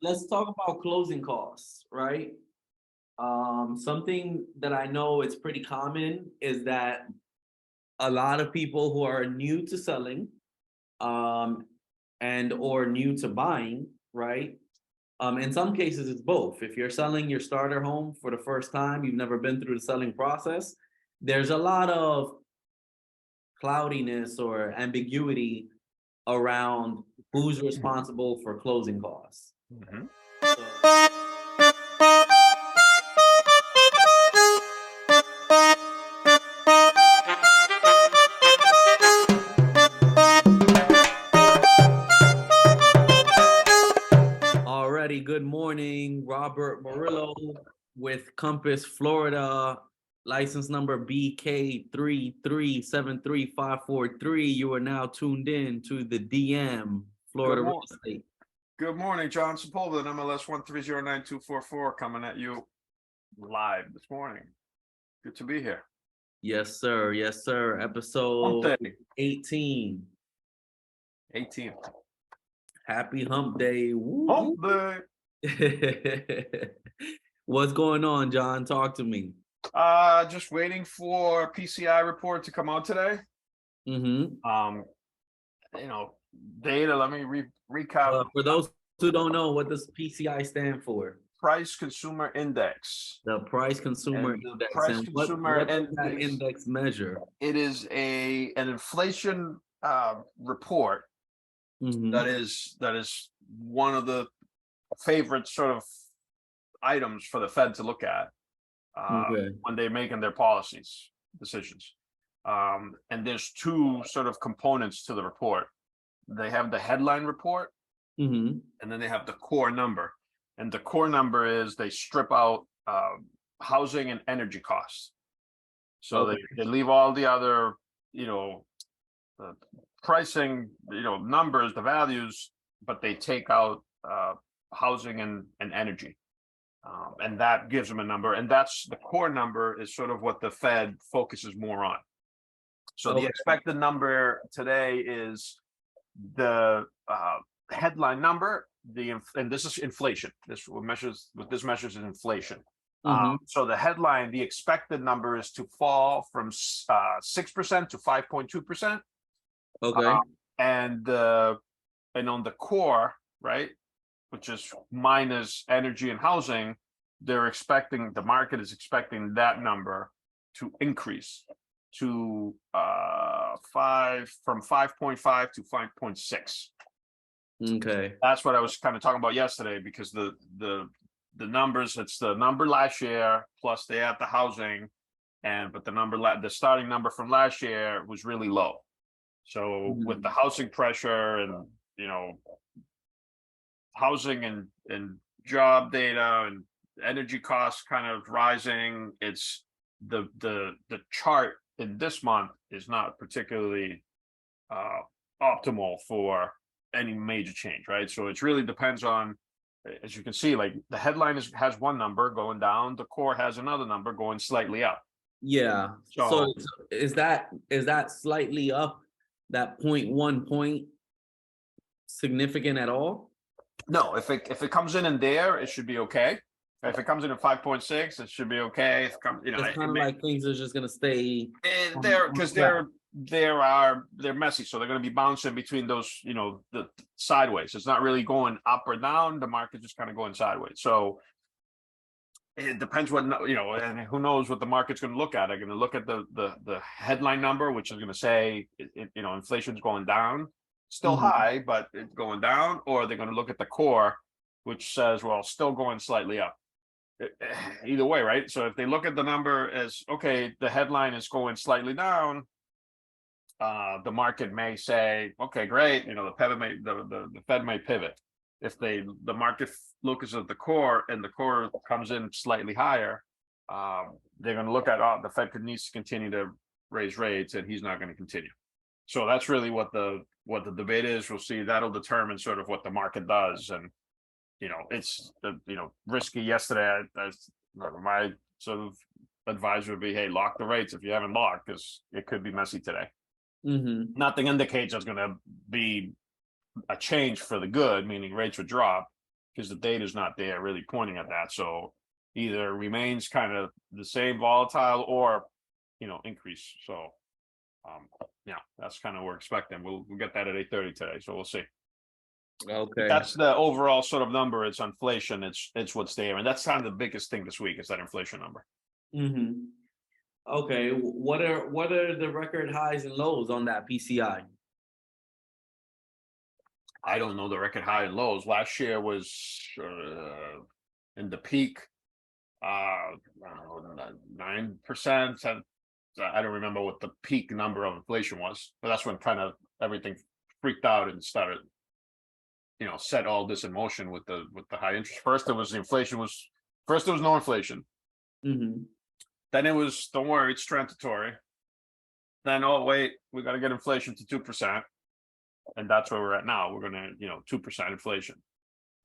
let's talk about closing costs, right? Something that I know it's pretty common is that a lot of people who are new to selling, um, and or new to buying, right? In some cases, it's both. If you're selling your starter home for the first time, you've never been through the selling process, there's a lot of cloudiness or ambiguity around who's responsible for closing costs. Mhm. So, already, good morning, Robert Morillo with Compass, Florida, license number BK3373543. You are now tuned in to the DM, Good Florida Real morning. Estate. Good morning, John Sepulveda, NMLS 1309244, coming at you live this morning. Good to be here. Yes, sir. Yes, sir. Hump Episode day, 18. 18th. Happy hump day. Hump Woo. day. What's going on, John? Talk to me. Just waiting for PCI report to come out today. Mm-hmm. You know, data. Let me recap. For those who don't know, what does PCI stand for? Price Consumer Index. The price consumer And the index. price And consumer what does that index measure? it is an inflation report Mm-hmm. that is one of the favorite sort of items for the Fed to look at Okay. when they're making their policies decisions. And there's two sort of components to the report. They have the headline report, Mm-hmm. and then they have the core number. And the core number is they strip out housing and energy costs. So Okay. they leave all the other, the pricing, numbers, the values, but they take out housing and energy. And that gives them a number. And that's the core number is sort of what the Fed focuses more on. So the Okay. expected number today is the headline number, and this is inflation. This measures is inflation. Mm-hmm. So the headline, the expected number is to fall from 6% to 5.2%. Okay. And on the core, right, which is minus energy and housing, the market is expecting that number to increase to 5.5 to 5.6. Okay. That's what I was kind of talking about yesterday, because the numbers, it's the number last year plus they add the housing, but the starting number from last year was really low. So with the housing pressure and housing and job data and energy costs kind of rising, it's the chart in this month is not particularly optimal for any major change, right? So it really depends on, as you can see, like the headline has one number going down, the core has another number going slightly up. Yeah. So is that slightly up, that 0.1 point, significant at all? No, if it comes in there, it should be okay. If it comes in at 5.6, it should be okay. If it comes, It's kind of like things are just gonna stay because they're messy, so they're going to be bouncing between those, the sideways. It's not really going up or down. The market's just kind of going sideways. So it depends what, and who knows what the market's going to look at. They're going to look at the headline number, which is going to say, inflation's going down, still high, but it's going down, or they're going to look at the core, which says, well, still going slightly up. Either way, right? So if they look at the number as, okay, the headline is going slightly down, the market may say, okay, great, the Fed may pivot. If the market looks at the core and the core comes in slightly higher, they're going to look at, the Fed needs to continue to raise rates, and he's not going to continue. So that's really what the debate is. We'll see. That'll determine sort of what the market does. And it's risky. Yesterday, my sort of advice would be, hey, lock the rates if you haven't locked, because it could be messy today. Nothing indicates there's going to be a change for the good, meaning rates would drop. because the data is not there really pointing at that. So either remains kind of the same volatile or, increase. So, yeah, that's kind of what we're expecting. We'll get that at 8:30 today. So we'll see. Okay. That's the overall sort of number. It's inflation. It's what's there. And that's kind of the biggest thing this week is that inflation number. Mm-hmm. Okay. What are the record highs and lows on that PCI? I don't know the record high and lows. Last year was in the peak, I don't know, 9%. I don't remember what the peak number of inflation was, but that's when kind of everything freaked out and started, set all this in motion with the high interest. First, there was no inflation. Mm-hmm. Then it was, don't worry, it's transitory. Then, oh wait, we got to get inflation to 2%. And that's where we're at now. We're gonna, 2% inflation.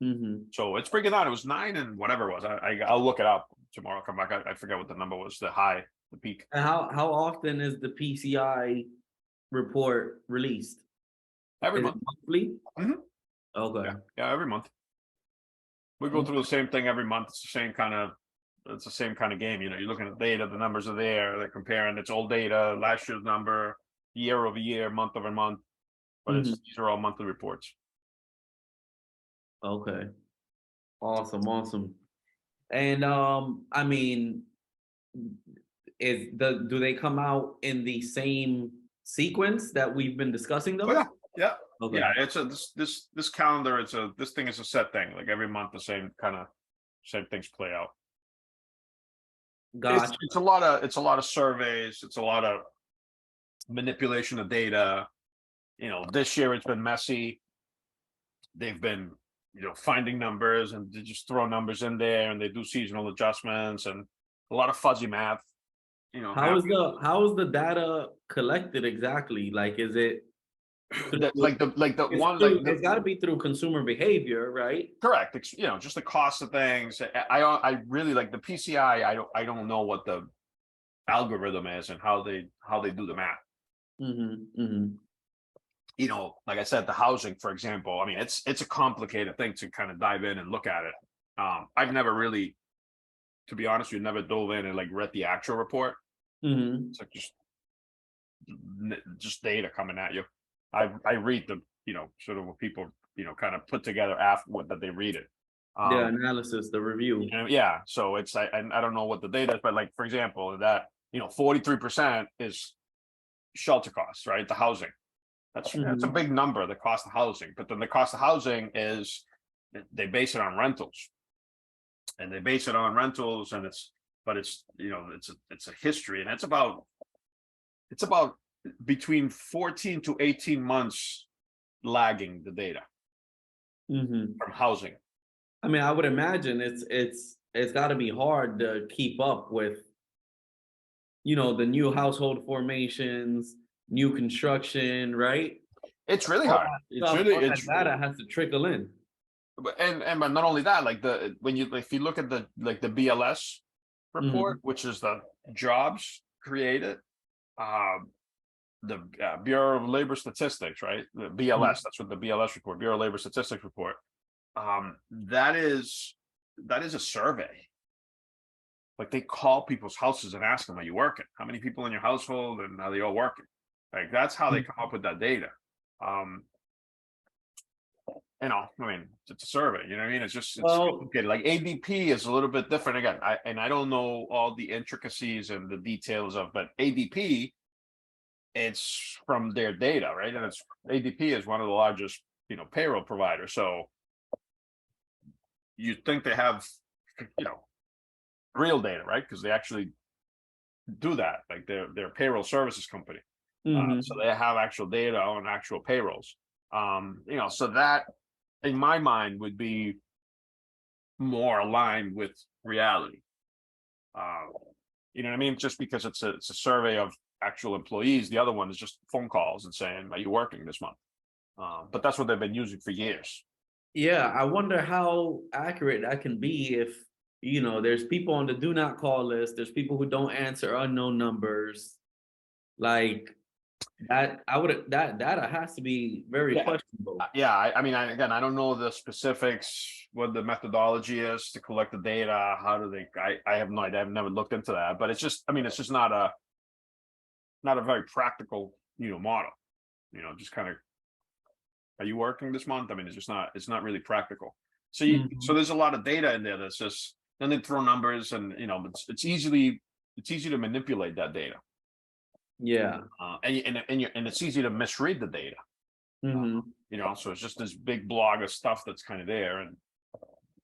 Mm-hmm. So it's bringing down. It was 9 and whatever it was. I'll look it up tomorrow. I'll come back. I forget what the number was. The high, the peak. And how often is the PCI report released? Every Is it month. monthly? Mhm. Okay. Yeah, every month. We go through the same thing every month. It's the same kind of game. You're looking at data. The numbers are there. They're comparing. It's old data, last year's number, year over year, month over month. But these are all monthly reports. Okay. Awesome. And I mean, do they come out in the same sequence that we've been discussing though? Oh, yeah. Okay. Yeah, it's this calendar. This thing is a set thing. Like every month, the same things play out. Gotcha. It's a lot of surveys. It's a lot of manipulation of data. This year it's been messy. They've been, finding numbers and they just throw numbers in there and they do seasonal adjustments and a lot of fuzzy math. How is the data collected exactly? Like, is it it's got to be through consumer behavior, right? Correct. Just the cost of things. I really like the PCI. I don't know what the algorithm is and how they do the math. Mm-hmm. Mm-hmm. Like I said, the housing, for example, I mean, it's a complicated thing to kind of dive in and look at it. I've never really, to be honest, we've never dove in and like read the actual report. Mm-hmm. It's like just data coming at you. I read the, sort of what people, kind of put together after that they read it. The analysis, the review. Yeah. So it's, I don't know what the data is, but like, for example, that, 43% is shelter costs, right? The housing. That's a big number, the cost of housing. But then the cost of housing is, they base it on rentals. And they base it on rentals and it's a history. And it's about between 14 to 18 months lagging the data from housing. I mean, I would imagine it's got to be hard to keep up with, the new household formations, new construction, right? It's really hard. That data has to trickle in. And but not only that, like if you look at the BLS report, which is the jobs created, the Bureau of Labor Statistics, right? The BLS, that's what the BLS report, Bureau of Labor Statistics report. That is a survey. Like they call people's houses and ask them, are you working? How many people in your household and are they all working? Like that's how they come up with that data. I mean, it's a survey, you know what I mean? It's complicated. Like ADP is a little bit different again. I don't know all the intricacies and the details but ADP, it's from their data, right? And ADP is one of the largest, payroll providers. So you think they have, real data, right? Because they actually do that. Like they're a payroll services company. So they have actual data on actual payrolls. So that in my mind would be more aligned with reality. You know what I mean? Just because it's a survey of actual employees. The other one is just phone calls and saying, are you working this month? But that's what they've been using for years. Yeah, I wonder how accurate that can be if, there's people on the do not call list, there's people who don't answer unknown numbers. Like, That I would that data has to be very Yeah. questionable. Yeah, I mean, again, I don't know the specifics, what the methodology is to collect the data. How do they? I have no idea. I've never looked into that, but it's just, I mean, it's just not a very practical, model. Just kind of, are you working this month? I mean, it's not really practical. So so Mhm. there's a lot of data in there that's just, then they throw numbers, and it's easy to manipulate that data. Yeah. And it's easy to misread the data. Hmm. So it's just this big blog of stuff that's kind of there, and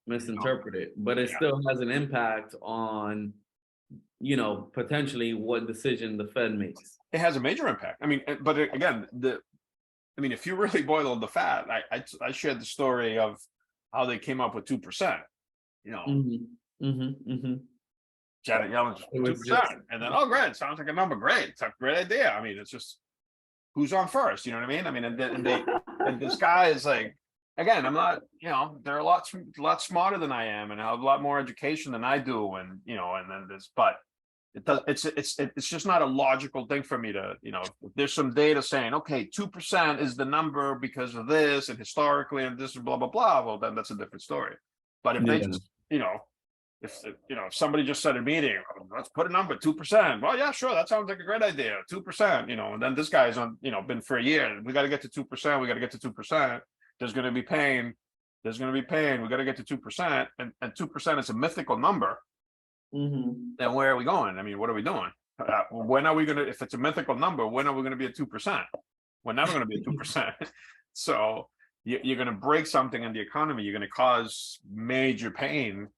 Misinterpret it, but it yeah, still has an impact on, potentially what decision the Fed makes. it has a major impact. I mean, but again, if you really boil the fat, I shared the story of how they came up with 2%. Hmm. Hmm. Janet Yellen just It two was just, percent, and then, oh, great, sounds like a number. Great, it's a great idea. I mean, it's just who's on first. You know what I mean? I mean, and this guy is like, again, I'm not. They're a lot smarter than I am, and have a lot more education than I do, and and then this, but it does. It's just not a logical thing for me to, if there's some data saying, okay, 2% is the number because of this, and historically, and this, and blah blah blah. Well, then that's a different story. But if they yeah. just, if somebody just said a meeting, let's put a number 2%. Well, yeah, sure, that sounds like a great idea, 2%. And then this guy's on, been for a year. We got to get to 2%. We got to get to 2%. There's going to be pain. There's going to be pain. We got to get to 2%, and 2% is a mythical number. Hmm. Then where are we going? I mean, what are we doing? When are we going to? If it's a mythical number, when are we going to be at 2%? We're never going to be at 2%. So you're going to break something in the economy. You're going to cause major pain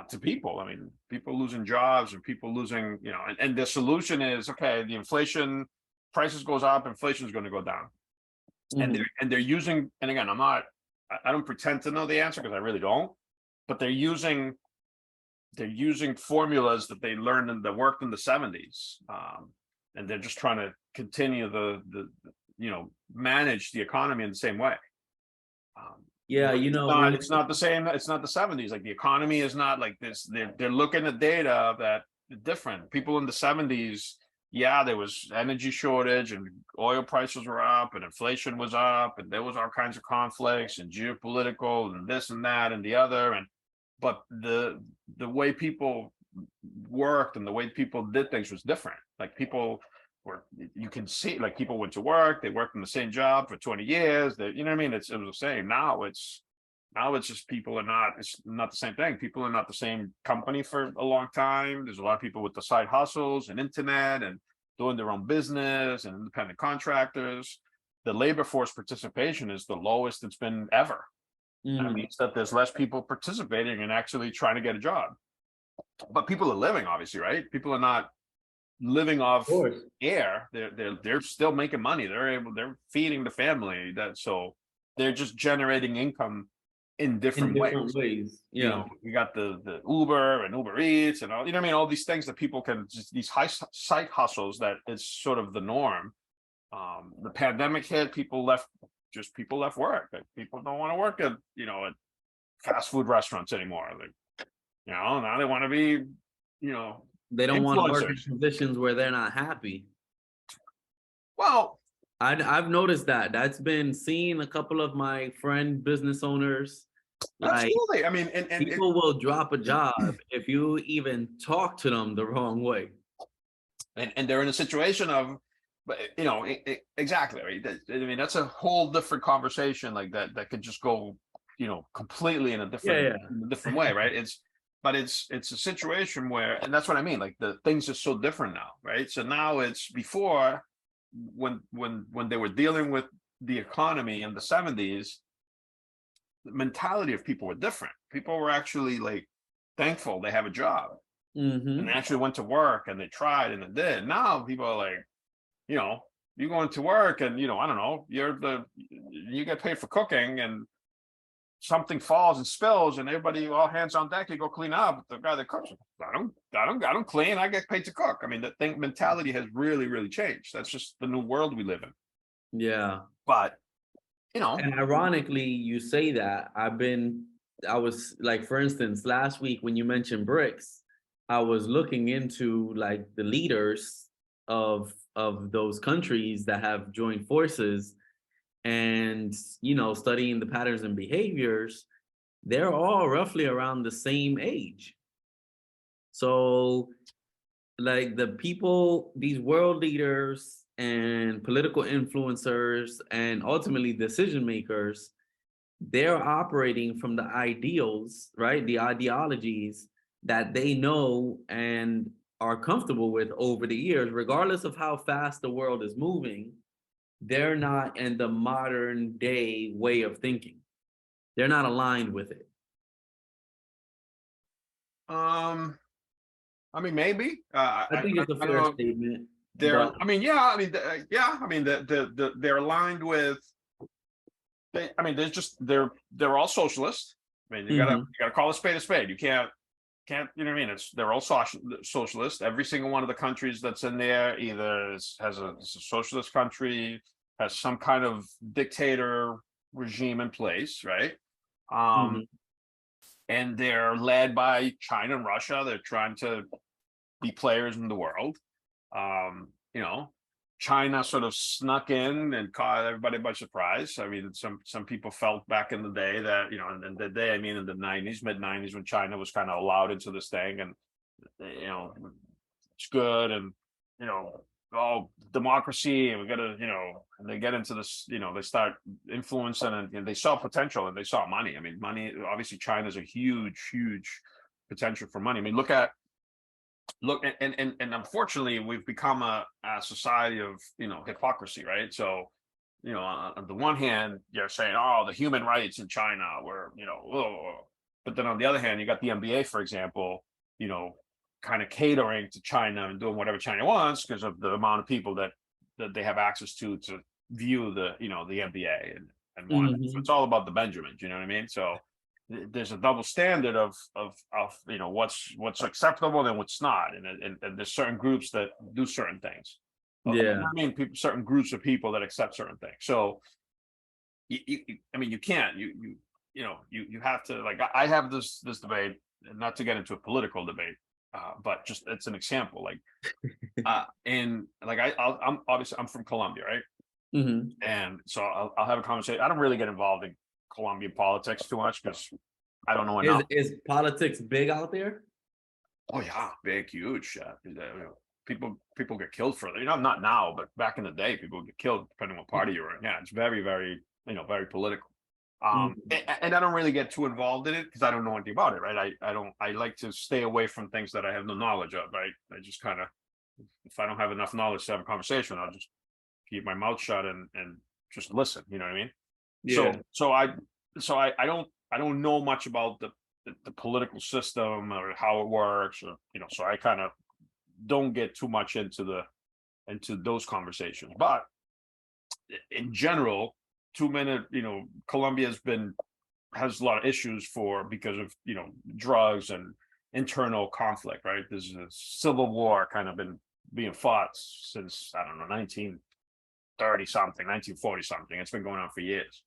to people. I mean, people losing jobs, and people losing, and the solution is, okay, the inflation, prices goes up, inflation is going to go down. And Hmm. they're using, and again, I don't pretend to know the answer, because I really don't, but they're using formulas that they learned that worked in the 70s. And they're just trying to continue the manage the economy in the same way. Yeah, when It's not the same. It's not the 70s. Like, the economy is not like this. They're looking at data that different. People in the 70s, yeah, there was energy shortage, and oil prices were up, and inflation was up, and there was all kinds of conflicts, and geopolitical, and this and that and the other. But the way people worked, and the way people did things was different. Like, you can see, like, people went to work, they worked in the same job for 20 years. You know what I mean? It was the same. Now it's just, it's not the same thing. People are not the same company for a long time. There's a lot of people with the side hustles and internet, and doing their own business, and independent contractors. The labor force participation is the lowest it's been ever. That Mhm. means that there's less people participating and actually trying to get a job. But people are living, obviously, right? People are not living Of off course, air. They're still making money. They're feeding the family. So they're just generating income in in different different ways. ways. Yeah. We got the Uber and Uber Eats, and all, what I mean, all these things that people can just, these high side hustles, that it's sort of the norm. The pandemic hit, people left work. Like, people don't want to work at fast food restaurants anymore. Like, now they want to be, They don't want to work influencers. in positions where they're not happy. Well, I've noticed that. That's been seen a couple of my friend business owners. Like, absolutely. I mean, and people will drop a job if you even talk to them the wrong way. they're in a situation of, but exactly, right. I mean, that's a whole different conversation, like that could just go, completely in a Yeah, different yeah. way, right? It's a situation where, and that's what I mean, like, the things are so different now, right? So now, it's before, when they were dealing with the economy in the 70s, the mentality of people were different. People were actually, like, thankful they have a job, and they Hmm. actually went to work, and they tried, and they did. Now people are like, you go into work, and I don't know, you get paid for cooking, and something falls and spills, and everybody, all hands on deck, you go clean up. The guy that cooks, I don't clean. I get paid to cook. I mean, the thing mentality has really, really changed. That's just the new world we live in. Yeah. But And ironically, you say that. I was like, for instance, last week when you mentioned bricks, I was looking into like the leaders of of those countries that have joined forces and, you know, studying the patterns and behaviors, they're all roughly around the same age. So like the people, these world leaders and political influencers and ultimately decision makers, they're operating from the ideals, right? The ideologies that they know and are comfortable with over the years, regardless of how fast the world is moving. They're not in the modern day way of thinking. They're not aligned with it. I mean, maybe. I think it's a I don't fair know. statement, They're, but I mean, yeah, I mean, yeah, I mean, they're aligned with. I mean, they're all socialist. I mean, you mhm, gotta call a spade a spade. You can't, you know what I mean? They're all socialist. Every single one of the countries that's in there either has a socialist country, has some kind of dictator regime in place, right? mhm, And they're led by China and Russia. They're trying to be players in the world. You know, China sort of snuck in and caught everybody by surprise. I mean, some people felt back in the day that, you know, and the day, I mean, in the 90s, mid 90s, when China was kind of allowed into this thing, and you know, it's good, and you know, oh, democracy, and we gotta, you know, and they get into this, you know, they start influencing, and they saw potential and they saw money. I mean, money, obviously China's a huge potential for money. I mean, look, and unfortunately we've become a society of, you know, hypocrisy, right? So, you know, on the one hand you're saying, oh, the human rights in China were, you know, but then on the other hand you got the NBA, for example, you know, kind of catering to China and doing whatever China wants because of the amount of people that they have access to view the, you know, the NBA and want. So mhm. it's all about the Benjamins, you know what I mean? So there's a double standard of you know, what's acceptable and what's not, and there's certain groups that do certain things. Yeah, I mean, people, certain groups of people that accept certain things. So I mean, you can't, you know, you have to, like, I have this debate, not to get into a political debate, but just it's an example, like, and like I'm obviously I'm from Colombia, right? mhm. And so I'll have a conversation. I don't really get involved in Colombian politics too much because I don't know enough. Is politics big out there? Oh yeah, big, huge. You know, people get killed for it. You know, not now, but back in the day, people get killed depending on what party you're in. Yeah, it's very, you know, very political. Mhm. And I don't really get too involved in it because I don't know anything about it, right? I don't. I like to stay away from things that I have no knowledge of, right? I just kind of, if I don't have enough knowledge to have a conversation, I'll just keep my mouth shut and just listen. You know what I mean? Yeah. So I don't know much about the political system or how it works, or, you know, so I kind of don't get too much into those conversations. But in general, 2 minute, you know, Colombia has a lot of issues because of, you know, drugs and internal conflict, right? There's a civil war kind of been being fought since, I don't know, 1930 something, 1940 something. It's been going on for years.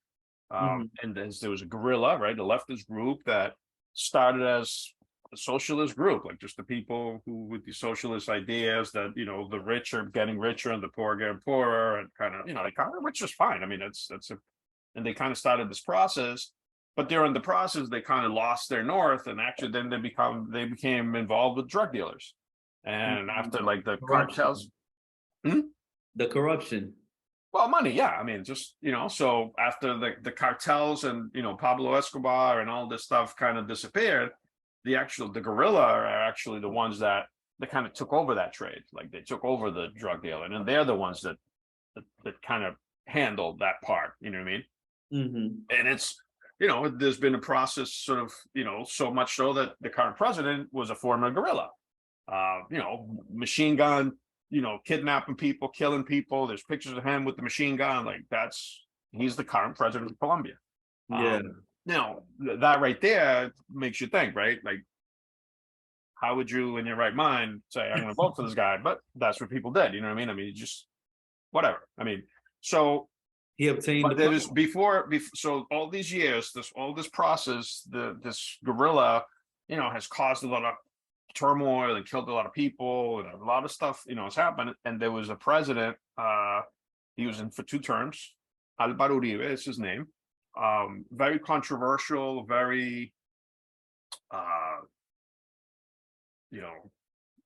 Mhm. And there was a guerrilla, right, a leftist group that started as a socialist group, like just the people who with the socialist ideas that, you know, the rich are getting richer and the poor are getting poorer, and kind of, you know, which is fine. I mean, and they kind of started this process, but during the process they kind of lost their north, and actually then they became involved with drug dealers, and Mhm. after like the cartels. Corruption. Hmm? The corruption. Well, money, yeah. I mean, just, you know, so after the cartels and, you know, Pablo Escobar and all this stuff kind of disappeared, the guerrilla are actually the ones that they kind of took over that trade. Like they took over the drug dealing, and they're the ones that kind of handled that part. You know what I mean? Mhm. And it's, you know, there's been a process sort of, you know, so much so that the current president was a former guerrilla. You know, machine gun, you know, kidnapping people, killing people. There's pictures of him with the machine gun. Like he's the current president of Colombia. Yeah. Now that right there makes you think, right? Like, how would you, in your right mind, say, I'm going to vote for this guy? But that's what people did. You know what I mean? I mean, just whatever. I mean, so, He obtained the but there is power. before, so all these years, all this process, this guerrilla, you know, has caused a lot of turmoil and killed a lot of people, and a lot of stuff, has happened. And there was a president, he was in for 2 terms. Alvaro Uribe is his name. Very controversial, very,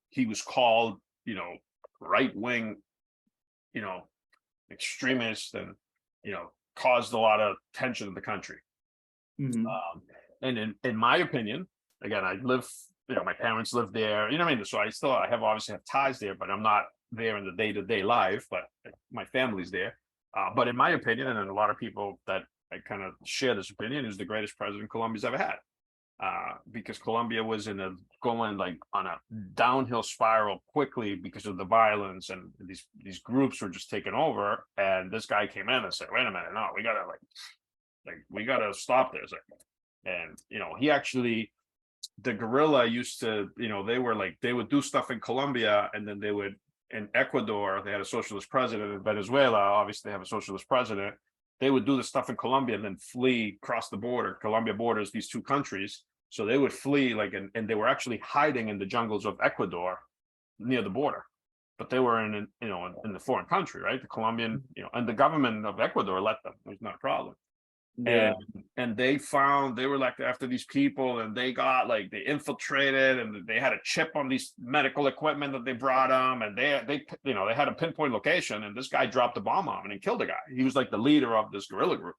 he was called, right wing, extremist, and, caused a lot of tension in the country. Mhm. And in my opinion, again, I live, my parents live there, what I mean? So I obviously have ties there, but I'm not there in the day-to-day life, but my family's there. But in my opinion, and in a lot of people that I kind of share this opinion, is the greatest president Colombia's ever had. Because Colombia was going like on a downhill spiral quickly because of the violence, and these groups were just taking over. And this guy came in and said, "Wait a minute, no, we gotta we gotta stop this." And he actually, the guerrilla used to, they would do stuff in Colombia, and then they would, in Ecuador, they had a socialist president. In Venezuela, obviously, they have a socialist president. They would do the stuff in Colombia and then flee across the border. Colombia borders these 2 countries. So they would flee, and they were actually hiding in the jungles of Ecuador near the border. But they were in the foreign country, right? The Colombian, and the government of Ecuador let them. It was not a problem. Yeah. And they were like after these people, and they got they infiltrated, and they had a chip on these medical equipment that they brought them, and they had a pinpoint location, and this guy dropped a bomb on him and killed a guy. He was like the leader of this guerrilla group,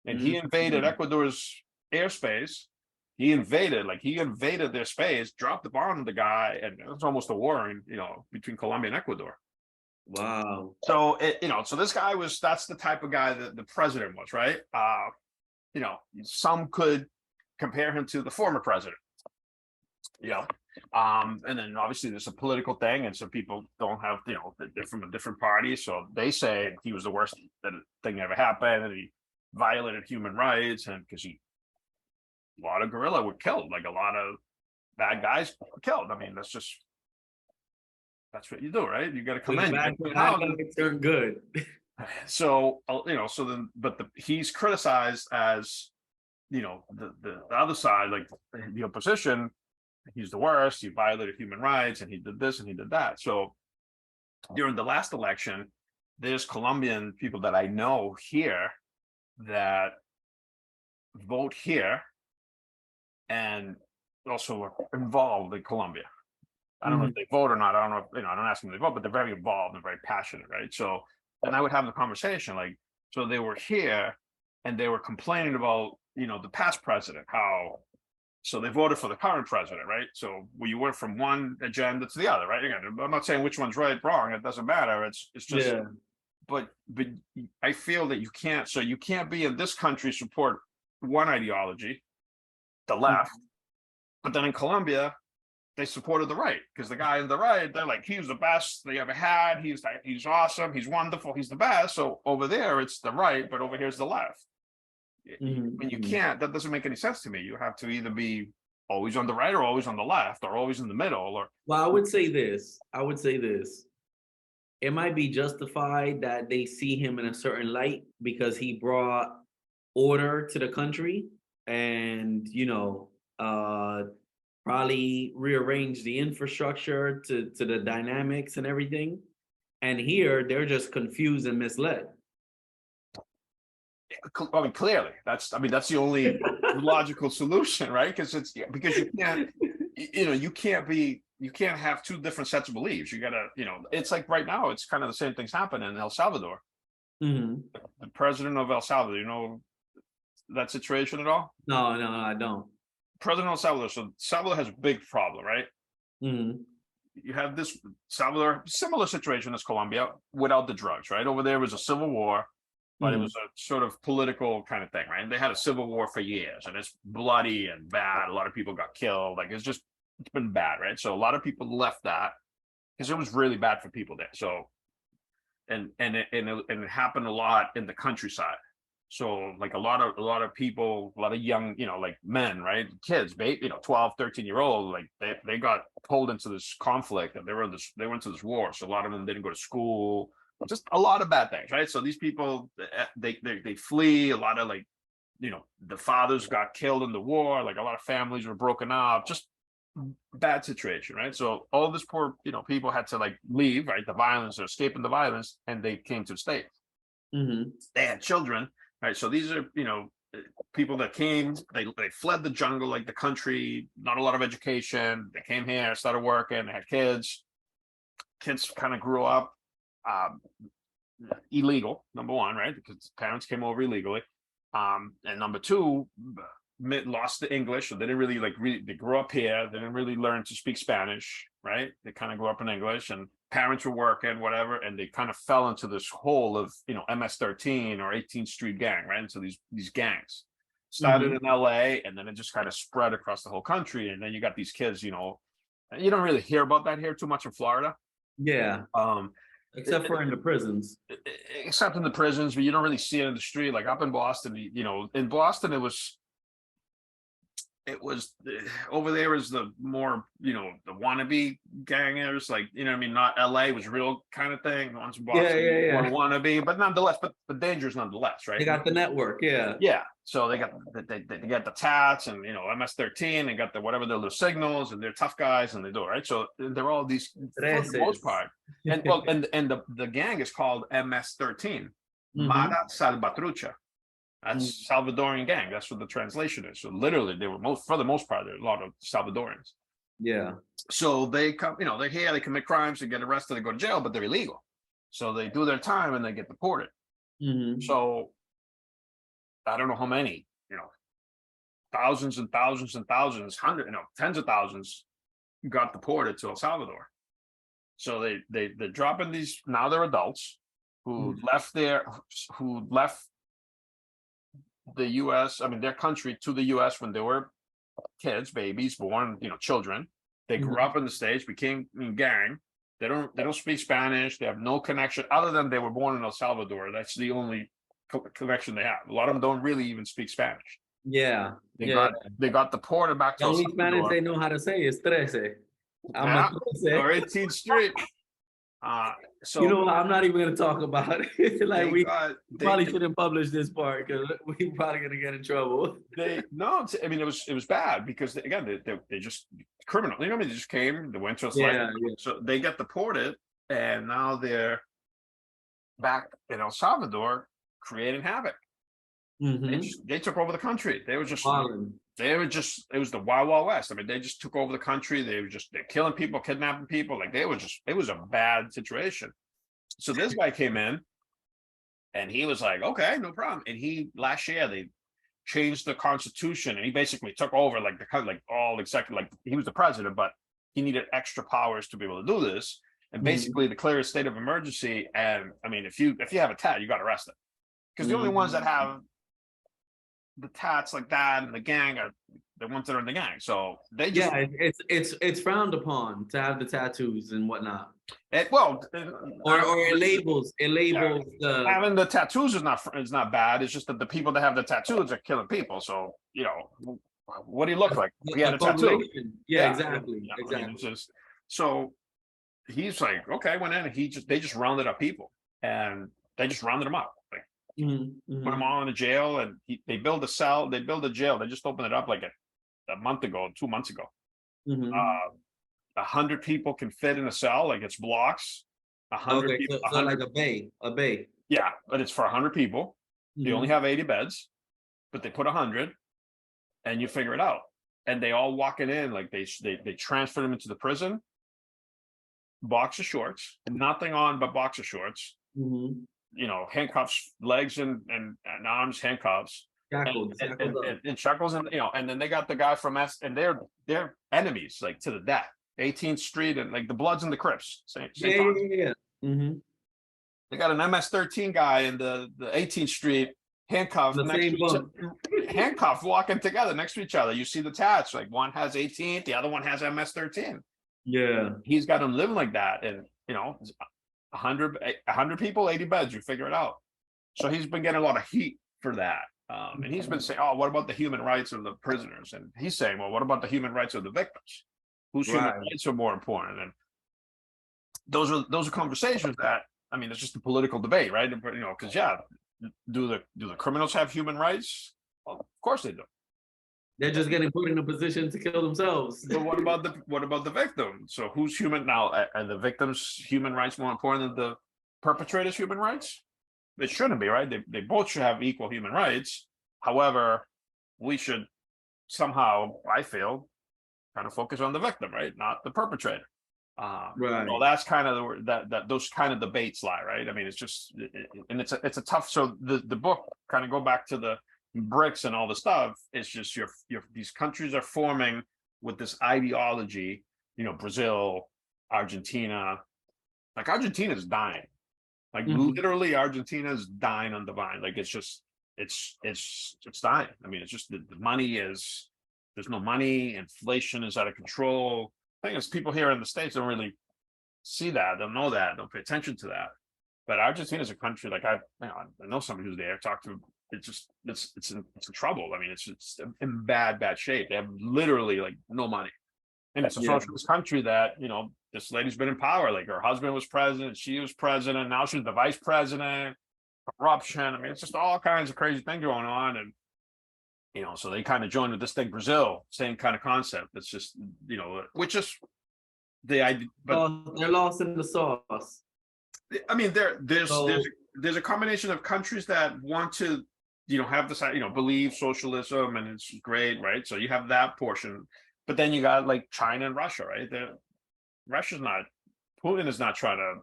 and he invaded Ecuador's airspace. He invaded their space, dropped the bomb on the guy, and it was almost a war between Colombia and Ecuador. Wow. So so this guy that's the type of guy that the president was, right? Some could compare him to the former president. And then obviously there's a political thing, and some people don't have, they're from a different party, so they say he was the worst thing ever happened, and he violated human rights, and because a lot of guerrilla were killed, like a lot of bad guys were killed. I mean, that's what you do, right? You got to come in. Bad guys turn good. So he's criticized as, the other side, like the opposition. He's the worst. He violated human rights, and he did this and he did that. So during the last election, there's Colombian people that I know here that vote here and also are involved in Colombia. I don't know if they vote or not. I don't know if, I don't ask them if they vote, but they're very involved and very passionate, right? So then I would have the conversation, so they were here and they were complaining about, the past president, so they voted for the current president, right? So you went from one agenda to the other, right? Again, I'm not saying which one's right, wrong. It doesn't matter. It's just, Yeah. But I feel that you can't be in this country support one ideology, the left, but then in Colombia, they supported the right, because the guy in the right, they're like, he's the best they ever had. He's awesome. He's wonderful. He's the best. So over there, it's the right, but over here's the left. When you can't, that doesn't make any sense to me. You have to either be always on the right or always on the left or always in the middle. Well, I would say this. It might be justified that they see him in a certain light because he brought order to the country and, probably rearrange the infrastructure to the dynamics and everything. And here they're just confused and misled. I mean, clearly, that's the only logical solution, right? Because you can't have 2 different sets of beliefs. You gotta, it's like right now, it's kind of the same things happen in El Salvador. The president of El Salvador, you know that situation at all? No, I don't. President of El Salvador. So Salvador has a big problem, right? You have this Salvador, similar situation as Colombia without the drugs, right? Over there was a civil war, but it was a sort of political kind of thing, right? And they had a civil war for years, and it's bloody and bad. A lot of people got killed. It's been bad, right? So a lot of people left that because it was really bad for people there. So, and it happened a lot in the countryside. So a lot of people, a lot of young, men, right? Kids, 12, 13-year-old, they got pulled into this conflict, and they went to this war. So a lot of them didn't go to school, just a lot of bad things, right? So these people, they flee. A lot of the fathers got killed in the war. A lot of families were broken up. Just bad situation, right? So all this poor, people had to like leave, right? The violence or escaping the violence, and they came to the States. Mm-hmm. They had children, right? So these are, people that came, they fled the jungle, like the country, not a lot of education. They came here, started working, they had kids. Kids kind of grew up illegal, number one, right? Because parents came over illegally. And number two, lost the English, so they didn't really they grew up here, they didn't really learn to speak Spanish, right? They kind of grew up in English, and parents were working, whatever, and they kind of fell into this hole of MS-13 or 18th Street gang, right? And so these gangs started in LA, and then it just kind of spread across the whole country. And then you got these kids, you don't really hear about that here too much in Florida. Yeah. Except for in the prisons. Except in the prisons, but you don't really see it in the street. Like up in Boston, in Boston, it was over there is the more, the wannabe gangers, like, what I mean? Not LA was real kind of thing. Once in Boston, Yeah. more wannabe, but nonetheless, but dangerous nonetheless, right? They got the network, yeah. Yeah. So they got the tats and MS-13, they got the whatever their little signals, and they're tough guys, and they do it, right. So they're all these for the most part. And well, and the gang is called MS-13, Mara Salvatrucha. That's Salvadorian gang. That's what the translation is. So literally, they were for the most part, there are a lot of Salvadorians. Yeah. So they come, they're here, they commit crimes, they get arrested, they go to jail, but they're illegal. So they do their time and they get deported. So I don't know how many, thousands and thousands and thousands, tens of thousands got deported to El Salvador. So they're dropping these, now they're adults who left the US, their country to the US when they were kids, babies, born, children. They grew up in the States, became gang. They don't speak Spanish. They have no connection other than they were born in El Salvador. That's the only connection they have. A lot of them don't really even speak Spanish. Yeah. They got deported back to the El only Salvador. Spanish they know how to say is 13. Or 18th Street. So I'm not even going to talk about it. Like we probably shouldn't publish this part because we're probably going to get in trouble. It was bad because they just criminal. They just came. They went to so they get deported, and now they're back in El Salvador creating havoc. They took over the country. They were just it was the Wild Wild West. They just took over the country. They're killing people, kidnapping people. Like it was a bad situation. So this guy came in and he was like, okay, no problem. And last year they changed the constitution, and he basically took over all executive, like he was the president, but he needed extra powers to be able to do this. And basically declare a state of emergency. And if you have a tat, you got arrested. Because the only ones that have the tats like that and the gang are the ones that are in the gang. So they just it's frowned upon to have the tattoos and whatnot. It labels having the tattoos is not bad. It's just that the people that have the tattoos are killing people. So what do you look like? He had a tattoo. Yeah, exactly. So he's like, okay, went in and they just rounded up people, and they just rounded them up. Like, put them all in a jail, and they build a cell. They build a jail. They just opened it up like a month ago, 2 months ago. 100 people can fit in a cell. Like it's blocks. 100 people. So like a bay. Yeah, but it's for 100 people. They only have 80 beds, but they put 100, and you figure it out. And they all walking in like they transfer them into the prison. Boxer shorts, nothing on but boxer shorts. Handcuffs, legs and arms, handcuffs, and shackles, and then they got the guy from and they're enemies like to the death. 18th Street and like the Bloods and the Crips. Same yeah. They got an MS-13 guy in the 18th Street handcuffed, handcuffed, walking together next to each other. You see the tats, like one has 18, the other one has MS-13. Yeah, he's got them living like that, and 100 people, 80 beds. You figure it out. So he's been getting a lot of heat for that, and he's been saying, "Oh, what about the human rights of the prisoners?" And he's saying, "Well, what about the human rights of the victims? Whose human rights are more important?" And those are conversations that it's just a political debate, right? Because do the criminals have human rights? Well, of course they do. They're just getting put in a position to kill themselves. But what about the victim? So who's human now? Are the victim's human rights more important than the perpetrator's human rights? It shouldn't be, right? They both should have equal human rights. However, we should somehow, I feel, kind of focus on the victim, right? Not the perpetrator. Right. Well, that's kind of that those kind of debates lie, right? I mean, it's just, and it's a tough. So the book kind of go back to the bricks and all the stuff. It's just your these countries are forming with this ideology. You know, Brazil, Argentina, like Argentina's dying. Like literally, Argentina is dying on the vine. Like it's just, it's dying. I mean, it's just the money is, there's no money. Inflation is out of control. I think it's people here in the States don't really see that, don't know that, don't pay attention to that. But Argentina is a country like I know somebody who's there. Talked to. It's just it's in trouble. I mean, it's in bad shape. They have literally like no money, and it's a socialist country that, you know, this lady's been in power. Like her husband was president, she was president, now she's the vice president. Corruption. I mean, it's just all kinds of crazy things going on, and you know, so they kind of joined with this thing. Brazil, same kind of concept. It's just, you know, which is the idea, but they're lost in the sauce. I mean, there's a combination of countries that want to, you know, have this, you know, believe socialism and it's great, right? So you have that portion, but then you got like China and Russia, right? Putin is not trying to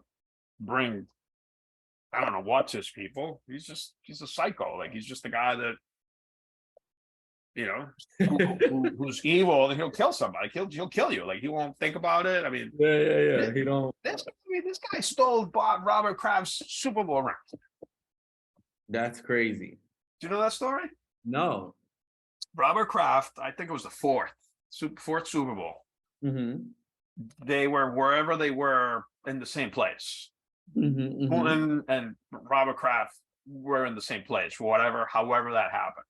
bring, I don't know what to his people. He's a psycho. Like he's just a guy that, you know, who's evil, and he'll kill somebody. He'll kill you. Like he won't think about it. I mean, Yeah. He don't. This guy stole Robert Kraft's Super Bowl ring. That's crazy. Do you know that story? No. Robert Kraft, I think it was the fourth Super Bowl. They were wherever they were in the same place. Putin and Robert Kraft were in the same place for however that happened.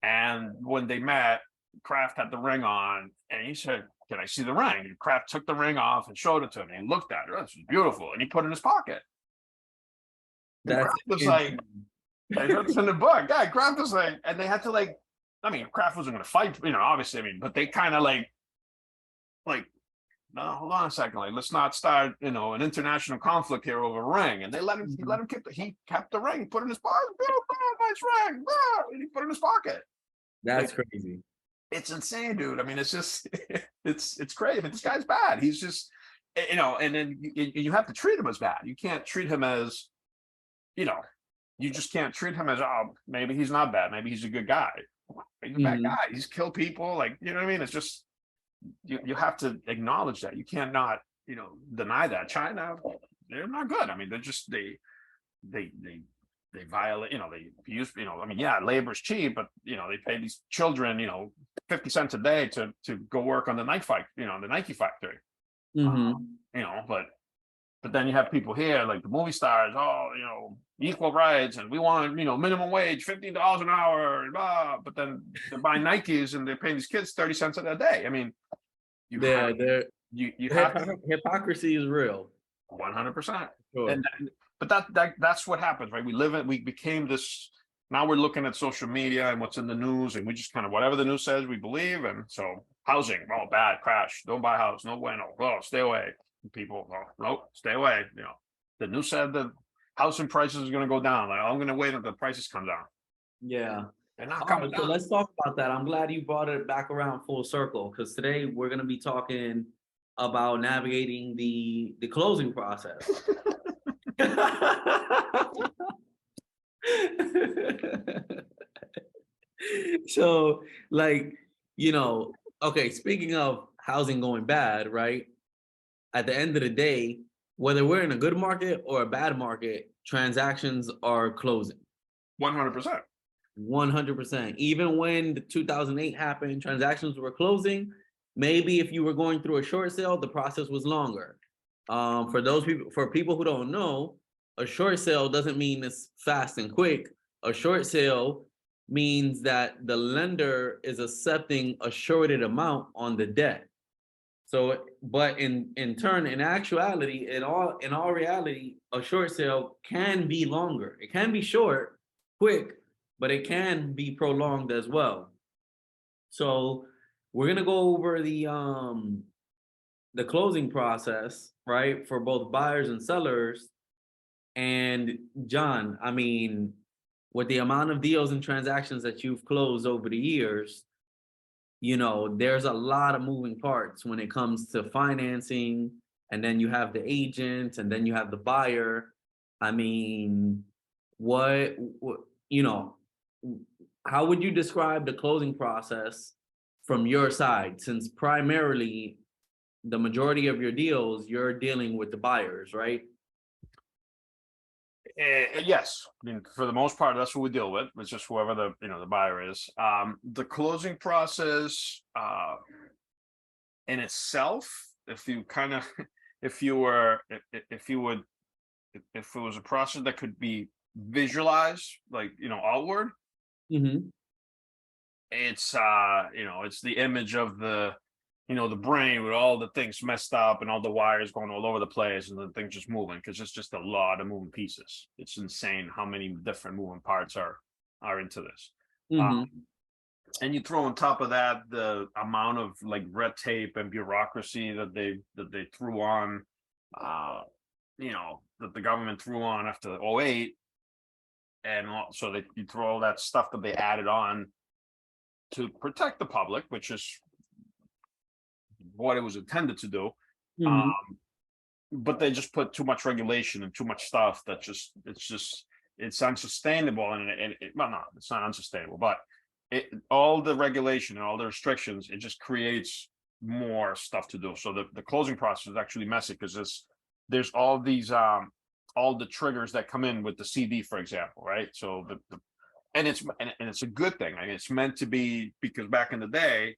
And when they met, Kraft had the ring on, and he said, "Can I see the ring?" And Kraft took the ring off and showed it to him. And he looked at it. "Oh, this is beautiful," and he put it in his pocket. That's Kraft was like, "It's in the book." Yeah, Kraft was like, and they had to like, I mean, Kraft wasn't going to fight, you know, obviously. I mean, but they kind of like, no, hold on a second. Like, let's not start, you know, an international conflict here over a ring. And they let him keep he kept the ring, put it in his pocket. Beautiful, nice ring. And he put it in his pocket. That's crazy. It's insane, dude. I mean, it's just, it's crazy. But this guy's bad. He's just, you know, and then you have to treat him as bad. You can't treat him as, you know, you just can't treat him as, oh, maybe he's not bad. Maybe he's a good guy. He's a bad guy. He's killed people. Like, you know what I mean? It's just, you have to acknowledge that. You can't not, you know, deny that. China, they're not good. I mean, they're just, they violate, you know, they use, you know, I mean, yeah, labor's cheap, but you know, they pay these children, you know, 50 cents a day to go work on the Nike factory. You know, but then you have people here like the movie stars, oh, you know, equal rights, and we want, you know, minimum wage, $15 an hour, blah. But then they're buying Nikes and they're paying these kids 30 cents a day. I mean, hypocrisy is real. 100%. Sure. But that's what happens, right? We became this. Now we're looking at social media and what's in the news, and we just kind of whatever the news says we believe. And so housing, oh, bad, crash, don't buy a house, no bueno, oh, stay away. People, oh, nope, stay away. You know, the news said that housing prices are going to go down. Like, I'm going to wait until the prices come down. Yeah. They're not coming down. So let's talk about that. I'm glad you brought it back around full circle, because today we're going to be talking about navigating the closing process. So, like, you know, okay, speaking of housing going bad, right? At the end of the day, whether we're in a good market or a bad market, transactions are closing. 100%. 100%. Even when the 2008 happened, transactions were closing. Maybe if you were going through a short sale, the process was longer. For people who don't know, a short sale doesn't mean it's fast and quick. A short sale means that the lender is accepting a shorted amount on the debt. So, but in actuality, in all reality, a short sale can be longer. It can be short, quick, but it can be prolonged as well. So we're gonna go over the closing process, right, for both buyers and sellers. And John, I mean, with the amount of deals and transactions that you've closed over the years, there's a lot of moving parts when it comes to financing, and then you have the agent, and then you have the buyer. I mean, what how would you describe the closing process from your side, since primarily the majority of your deals you're dealing with the buyers, right? Yes, I mean, for the most part, that's what we deal with. It's just whoever the buyer is. The closing process in itself, if you kind of, if you were, if you would, if it was a process that could be visualized, like, outward, Mm-hmm. it's it's the image of the brain with all the things messed up and all the wires going all over the place and the thing just moving, because it's just a lot of moving pieces. It's insane how many different moving parts are into this. Mm-hmm. And you throw on top of that the amount of like red tape and bureaucracy that they threw on, that the government threw on after '08, and so you throw all that stuff that they added on to protect the public, which is what it was intended to do. Mm-hmm. But they just put too much regulation and too much stuff that it's unsustainable. Well, no, it's not unsustainable, but all the regulation and all the restrictions, it just creates more stuff to do. So the closing process is actually messy, because there's all these all the triggers that come in with the CD, for example, right? So and it's a good thing. I mean, it's meant to be, because back in the day,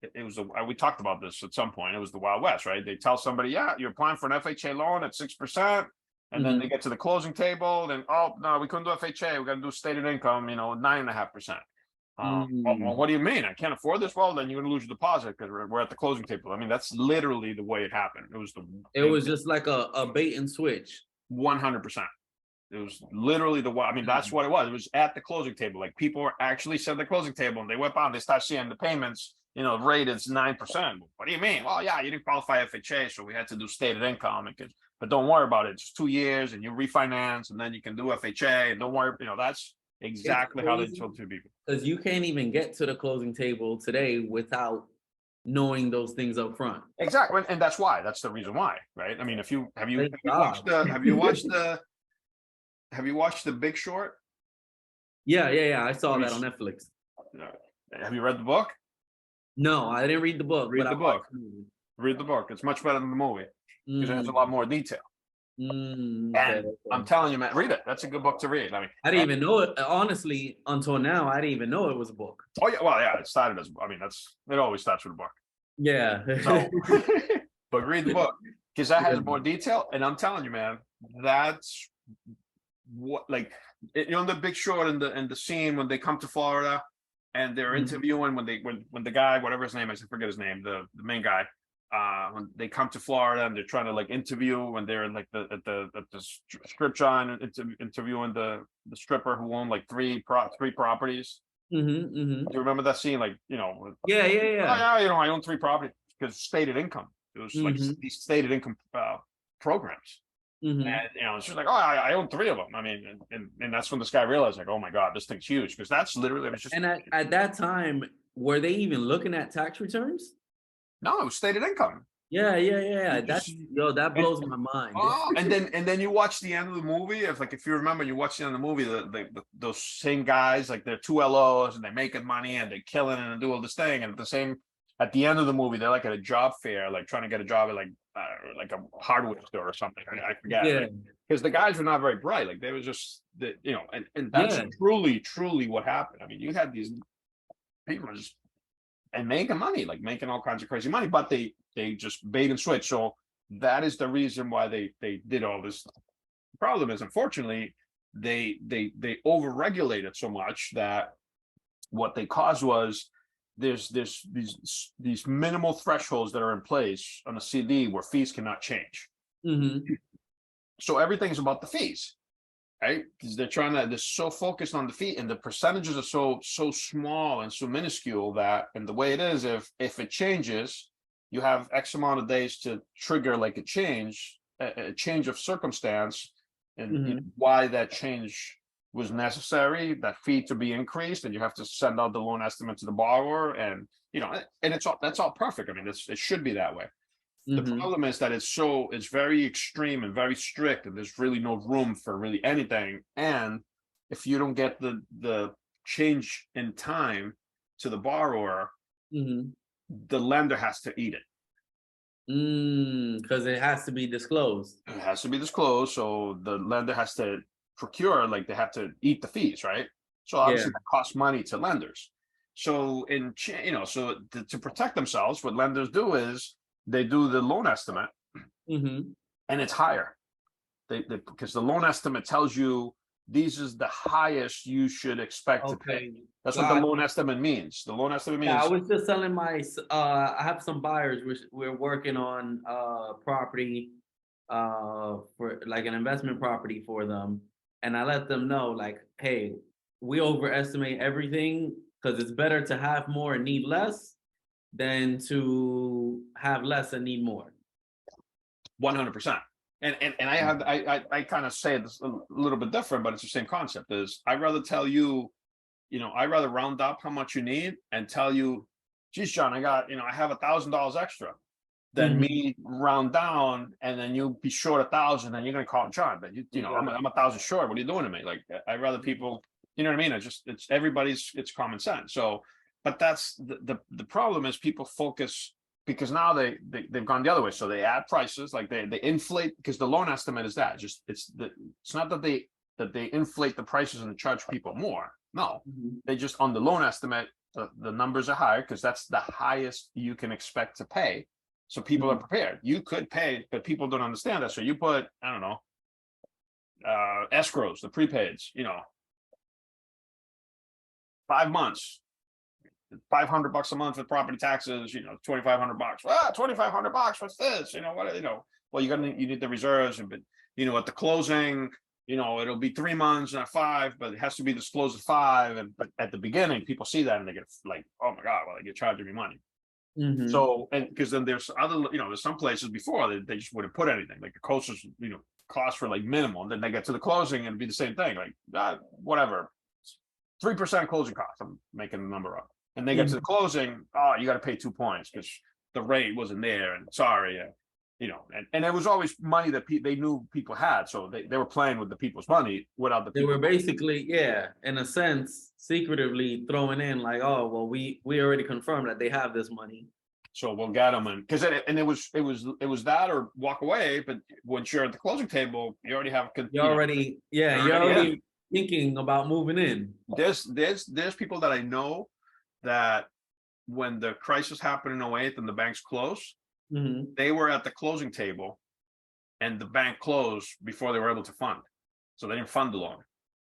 it was we talked about this at some point. It was the Wild West, right? They tell somebody, yeah, you're applying for an FHA loan at 6%, and then they get to the closing table, then, oh no, we couldn't do FHA, we got to do stated income, 9.5%. Well, what do you mean? I can't afford this? Well, then you're going to lose your deposit because we're at the closing table. I mean, that's literally the way it happened. It was just like a bait and switch. 100%. It was literally I mean, that's what it was. It was at the closing table. Like, people were actually sitting at the closing table, and they whip out and they start seeing the payments. Rate is 9%. What do you mean? Well, yeah, you didn't qualify FHA, so we had to do stated income. But don't worry about it. It's 2 years, and you refinance, and then you can do FHA. And don't worry, that's exactly how they told two people. Because you can't even get to the closing table today without knowing those things up front. Exactly, and that's why. That's the reason why, right? I mean, have you watched the Big Short? Yeah. I saw that on Netflix. Have you read the book? No, I didn't read the book. Read the book. Read the book. It's much better than the movie, because it has a lot more detail. And I'm telling you, man, read it. That's a good book to read. I mean, I didn't even know it. Honestly, until now, I didn't even know it was a book. Oh yeah, well, yeah, it started as. I mean, it always starts with a book. Yeah. So, but read the book, because that has more detail. And I'm telling you, man, that's what, like, the Big Short and the scene when they come to Florida. And they're interviewing when the guy, whatever his name is, I forget his name, the main guy, when they come to Florida and they're trying to like interview when they're in like at the strip joint, interviewing the stripper who owned like three properties. Do you remember that scene? Like, Yeah. Oh, yeah, I own 3 properties, because stated income. It was like these stated income programs. And it's just like, oh, I own 3 of them. I mean, and that's when this guy realized, like, oh my God, this thing's huge, because that's literally, it's just. And at that time, were they even looking at tax returns? No, it was stated income. Yeah. That blows my mind. Oh, and then you watch the end of the movie. If you remember, you watch the end of the movie, those same guys, like, they're 2 LOs and they're making money and they're killing it and do all this thing, and at the end of the movie, they're like at a job fair, like trying to get a job at like a hardware store or something. I forget. Yeah. Because the guys were not very bright. Like, they were just, and that's truly what happened. I mean, you had these people just and making money, like making all kinds of crazy money, but they just bait and switch. So that is the reason why they did all this. The problem is, unfortunately, they overregulated so much that what they caused was there's these minimal thresholds that are in place on a CD where fees cannot change. So everything's about the fees. right? Because they're so focused on the fee, and the percentages are so small and so minuscule that, and the way it is, if it changes, you have X amount of days to trigger like a change of circumstance, and why that change was necessary, that fee to be increased, and you have to send out the loan estimate to the borrower, and and that's all perfect. I mean, it should be that way. The problem is that it's very extreme and very strict, and there's really no room for really anything. And if you don't get the change in time to the borrower, the lender has to eat it. Because it has to be disclosed. It has to be disclosed, so the lender has to procure, like they have to eat the fees, right? So obviously that costs money to lenders. So to protect themselves, what lenders do is they do the loan estimate, and it's higher. They because the loan estimate tells you this is the highest you should expect to pay. That's what the loan estimate means. The loan estimate means. I was just telling I have some buyers which we're working on property for like an investment property for them, and I let them know like, hey, we overestimate everything because it's better to have more and need less than to have less and need more. 100%. And I kind of say this a little bit different, but it's the same concept. Is I'd rather tell you, I'd rather round up how much you need and tell you, geez, John, I got, I have $1,000 extra, than me round down and then you be short 1,000 and you're gonna call John, but I'm 1,000 short. What are you doing to me? Like, I'd rather people, you know what I mean? It's everybody's, it's common sense. So, but that's the problem is people focus, because now they've gone the other way. So they add prices, like they inflate, because the loan estimate is that it's not that they inflate the prices and charge people more. No, they just, on the loan estimate, the numbers are higher because that's the highest you can expect to pay. So people are prepared. You could pay, but people don't understand that. So you put, I don't know, escrows, the prepaids, 5 months, $500 a month with property taxes, $2,500. $2,500. What's this? Well, you need the reserves, but at the closing, it'll be 3 months, not 5, but it has to be disclosed at 5. But at the beginning, people see that and they get like, oh my God, well, they get charging me money. So, and because then there's other, there's some places before they just wouldn't put anything, like the closest, cost for like minimum. Then they get to the closing and it'd be the same thing, like whatever, 3% closing cost. I'm making the number up. And they get to the closing, oh, you got to pay 2 points because the rate wasn't there, and sorry, and it was always money that they knew people had, so they were playing with the people's money without the. They were basically, in a sense, secretively throwing in like, oh, well, we already confirmed that they have this money, so we'll get them, and because it was that or walk away. But once you're at the closing table, you already have. You're already thinking about moving in. There's people that I know that when the crisis happened in 2008 and the banks closed, they were at the closing table and the bank closed before they were able to fund. So they didn't fund the loan.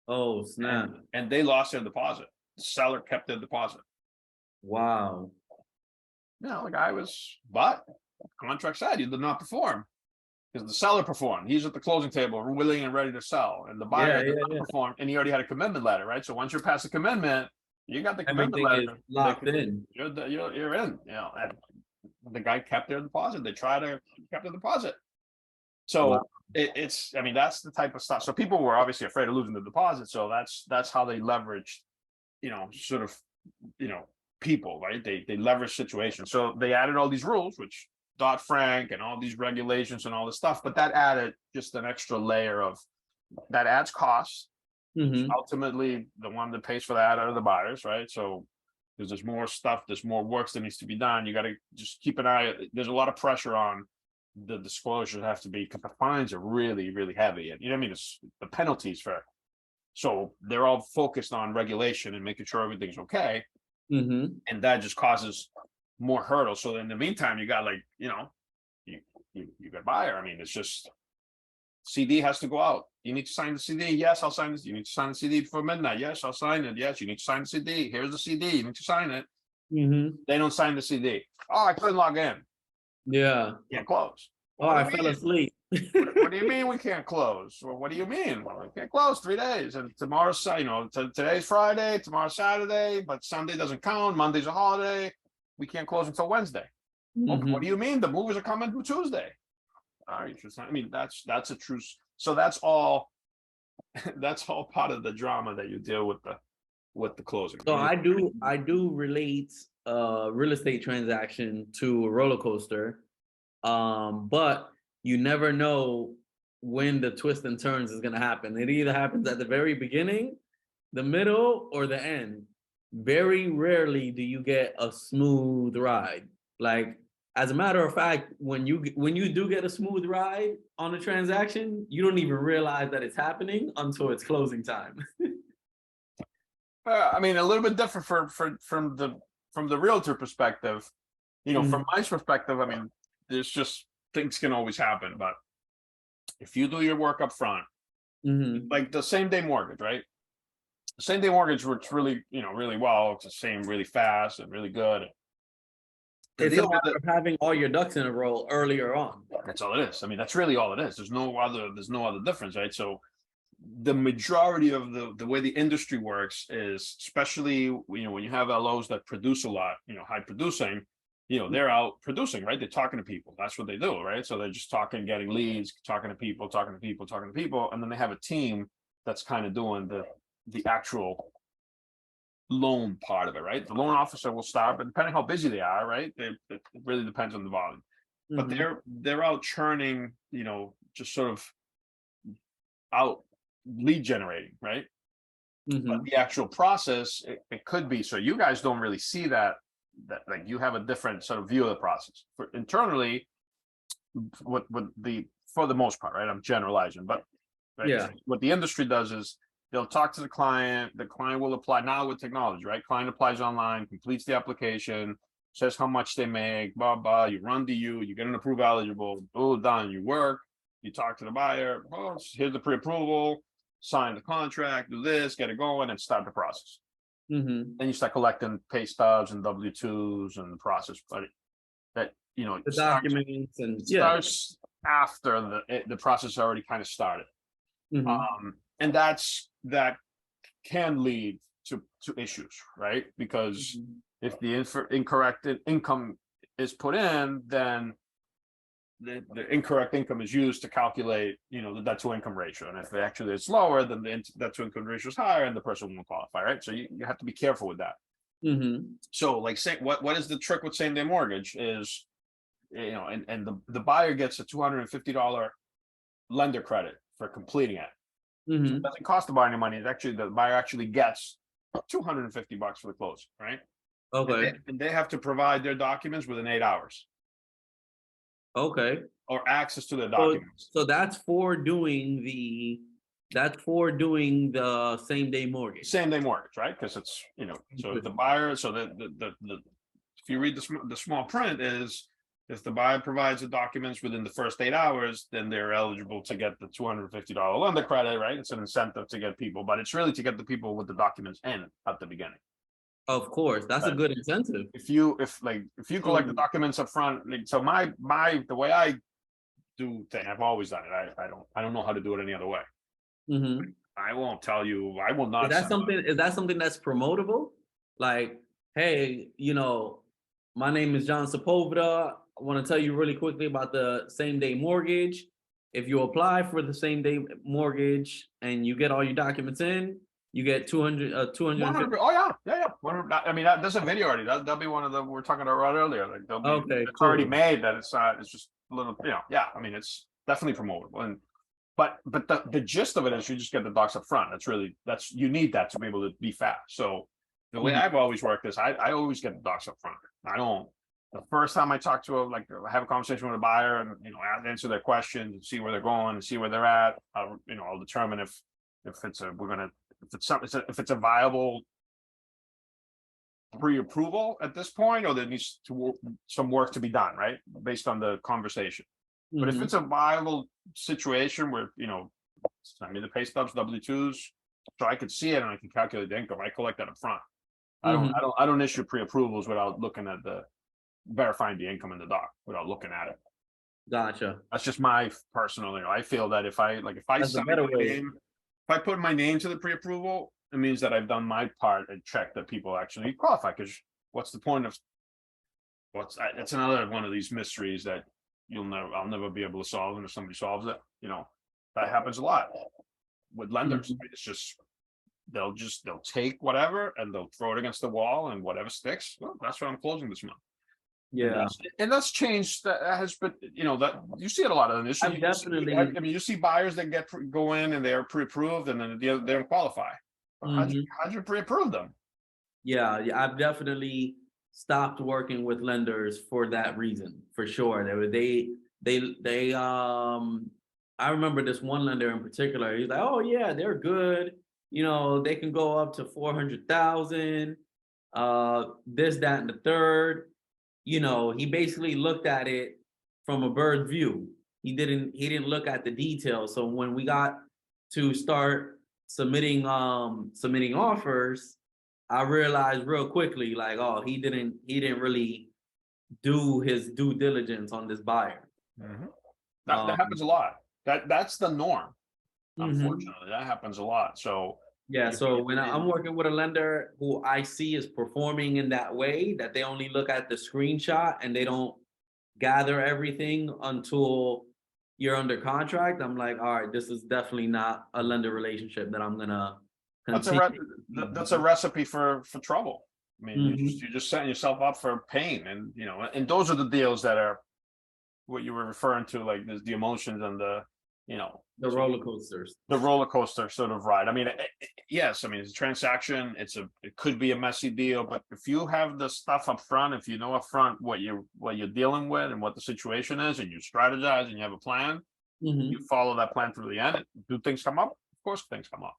Oh, snap. And they lost their deposit. The seller kept their deposit. Wow. The guy but the contract said he did not perform because the seller performed. He's at the closing table, willing and ready to sell. And the buyer did not perform, and he already had a commitment letter, right? So once you're past the commitment, you got the commitment letter. Locked in. You're in. And the guy kept their deposit. They tried to keep the deposit. So it's. I mean, that's the type of stuff. So people were obviously afraid of losing the deposit. So that's how they leveraged, people, right? They leveraged situations. So they added all these rules, which Dodd-Frank and all these regulations and all this stuff. But that added just an extra layer of that adds costs. Ultimately, the one that pays for that are the buyers, right? So because there's more stuff, there's more work that needs to be done. You got to just keep an eye. There's a lot of pressure on the disclosures have to be, because the fines are really, really heavy. And it's the penalties for it. So they're all focused on regulation and making sure everything's okay. And that just causes more hurdles. So in the meantime, you got you got buyer. I mean, it's just CD has to go out. You need to sign the CD. Yes, I'll sign this. You need to sign the CD before midnight. Yes, I'll sign it. Yes, you need to sign the CD. Here's the CD. You need to sign it. They don't sign the CD. Oh, I couldn't log in. Yeah. Can't close. Oh, I fell asleep. What do you mean we can't close? Well, what do you mean? Well, we can't close 3 days, and tomorrow's, today's Friday, tomorrow's Saturday, but Sunday doesn't count. Monday's a holiday. We can't close until Wednesday. Oh, what do you mean? The movies are coming Tuesday. All right, I mean, that's a truce. So that's all that's all part of the drama that you deal with the closing. So I do relate real estate transaction to a roller coaster. But you never know when the twist and turns is gonna happen. It either happens at the very beginning, the middle, or the end. Very rarely do you get a smooth ride. Like, as a matter of fact, when you do get a smooth ride on a transaction, you don't even realize that it's happening until it's closing time. I mean, a little bit different from the realtor perspective. From my perspective, I mean, there's just things can always happen, but if you do your work up front, like the same day mortgage, right? The same day mortgage works really, really well. It's the same, really fast and really good. It's a matter of having all your ducks in a row earlier on. That's all it is. I mean, that's really all it is. There's no other difference, right? So the majority of the way the industry works is, especially when you have LOs that produce a lot, high producing, they're out producing, right? They're talking to people. That's what they do, right? So they're just talking, getting leads, talking to people, and then they have a team that's kind of doing the actual loan part of it, right? The loan officer will start, but depending how busy they are, right? It really depends on the volume. But they're out churning, just sort of out lead generating, right? But the actual process, it could be, so you guys don't really see that like you have a different sort of view of the process. Internally, for the most part, right? I'm generalizing, but right? Yeah. What the industry does is they'll talk to the client will apply now with technology, right? Client applies online, completes the application, says how much they make, blah, blah, you run to you get an approval eligible, done, you work, you talk to the buyer, here's the pre-approval, sign the contract, do this, get it going, and start the process. Then you start collecting pay stubs and W-2s and the process, but that the documents and starts after the process already kind of started. And that can lead to issues, right? Because if the incorrect income is put in, then the incorrect income is used to calculate, the debt to income ratio. And if actually it's lower, then the debt to income ratio is higher and the person won't qualify, right? So you have to be careful with that. So like what is the trick with same day mortgage is, and the buyer gets a $250 lender credit for completing it. So it doesn't cost the buyer any money. It's actually, the buyer actually gets $250 for the close, right? Okay. And they have to provide their documents within 8 hours. Okay. Or access to the documents. So that's for doing the same day mortgage. Same day mortgage, right? Because it's so the buyer. So the if you read the small print is, if the buyer provides the documents within the first 8 hours, then they're eligible to get the $250 lender credit, right? It's an incentive to get people, but it's really to get the people with the documents in at the beginning. Of course, that's a good incentive. If you collect the documents up front, so the way I do things, I've always done it. I don't know how to do it any other way. I won't tell you. I will not. Is that something that's promotable? Like, hey, my name is John Sepulveda. I want to tell you really quickly about the same day mortgage. If you apply for the same day mortgage and you get all your documents in, you get 200. Oh yeah. I mean, there's a video already. That'll be one of the we're talking about earlier. Like, it's already made. That it's just a little. Yeah. I mean, it's definitely promotable. But the gist of it is you just get the docs up front. You need that to be able to be fast. So the way I've always worked is I always get the docs up front. I don't. The first time I talk to have a conversation with a buyer and answer their questions and see where they're going and see where they're at. I'll determine if it's a viable pre-approval at this point, or there needs some work to be done, right, based on the conversation. But if it's a viable situation where send me the pay stubs, W-2s, so I could see it and I can calculate the income, I collect that up front. I don't issue pre-approvals without looking at verifying the income in the doc without looking at it. Gotcha. That's just my personal, I feel that if I That's a sign better my way. name, if I put my name to the pre-approval, it means that I've done my part and checked that people actually qualify, because what's the point of it's another one of these mysteries that I'll never be able to solve, and if somebody solves it, that happens a lot with lenders. Mhm. It's just they'll take whatever and they'll throw it against the wall, and whatever sticks, well, that's what I'm closing this month. Yeah. And that's changed. That has been, that you see it a lot of initially. I've definitely. I mean, you see buyers that go in and they're pre-approved, and then they don't qualify. How'd you pre-approve them? Yeah, I've definitely stopped working with lenders for that reason, for sure. I remember this one lender in particular. He's like, "Oh yeah, they're good. They can go up to 400,000. This, that, and the third." He basically looked at it from a bird view. He didn't look at the details. So when we got to start submitting offers, I realized real quickly, like, oh, he didn't really do his due diligence on this buyer. That happens a lot. That's the norm. Mhm. Unfortunately, that happens a lot. So Yeah, so when I'm working with a lender who I see is performing in that way, that they only look at the screenshot and they don't gather everything until you're under contract, I'm like, all right, this is definitely not a lender relationship that I'm gonna continue. that's a recipe for trouble. I mean, Mhm. you're just setting yourself up for pain, and and those are the deals that are what you were referring to, like the emotions and the The roller coasters. the roller coaster sort of ride. I mean, yes, I mean, it's a transaction. It could be a messy deal, but if you have the stuff up front, if you know up front what you're dealing with and what the situation is, and you strategize and you have a plan, Mhm. you follow that plan through the end. Do things come up? Of course, things come up.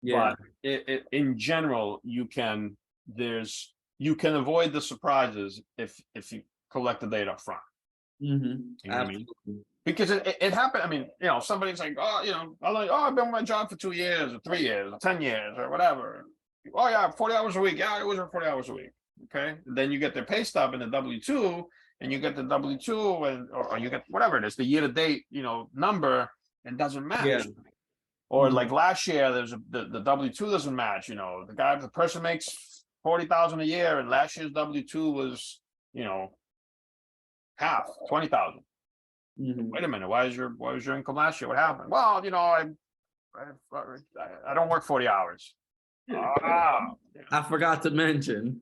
Yeah. But in general, you can avoid the surprises if you collect the data up front. Mhm. You know what I mean? Absolutely. Because it happened. I mean, somebody's like, oh, I'm like, oh, I've been on my job for 2 years or 3 years or 10 years or whatever. Oh yeah, 40 hours a week. Yeah, I was 40 hours a week. Okay. Then you get their pay stub and the W-2, and you get the W-2 or you get whatever it is, the year to date, number, and doesn't Yeah. match. Or Mhm. like last year, the W-2 doesn't match. The person makes 40,000 a year, and last year's W-2 was, half, 20,000. Mhm. Wait a minute, why was your income last year? What happened? Well, I don't work 40 hours. Ah, I forgot to mention.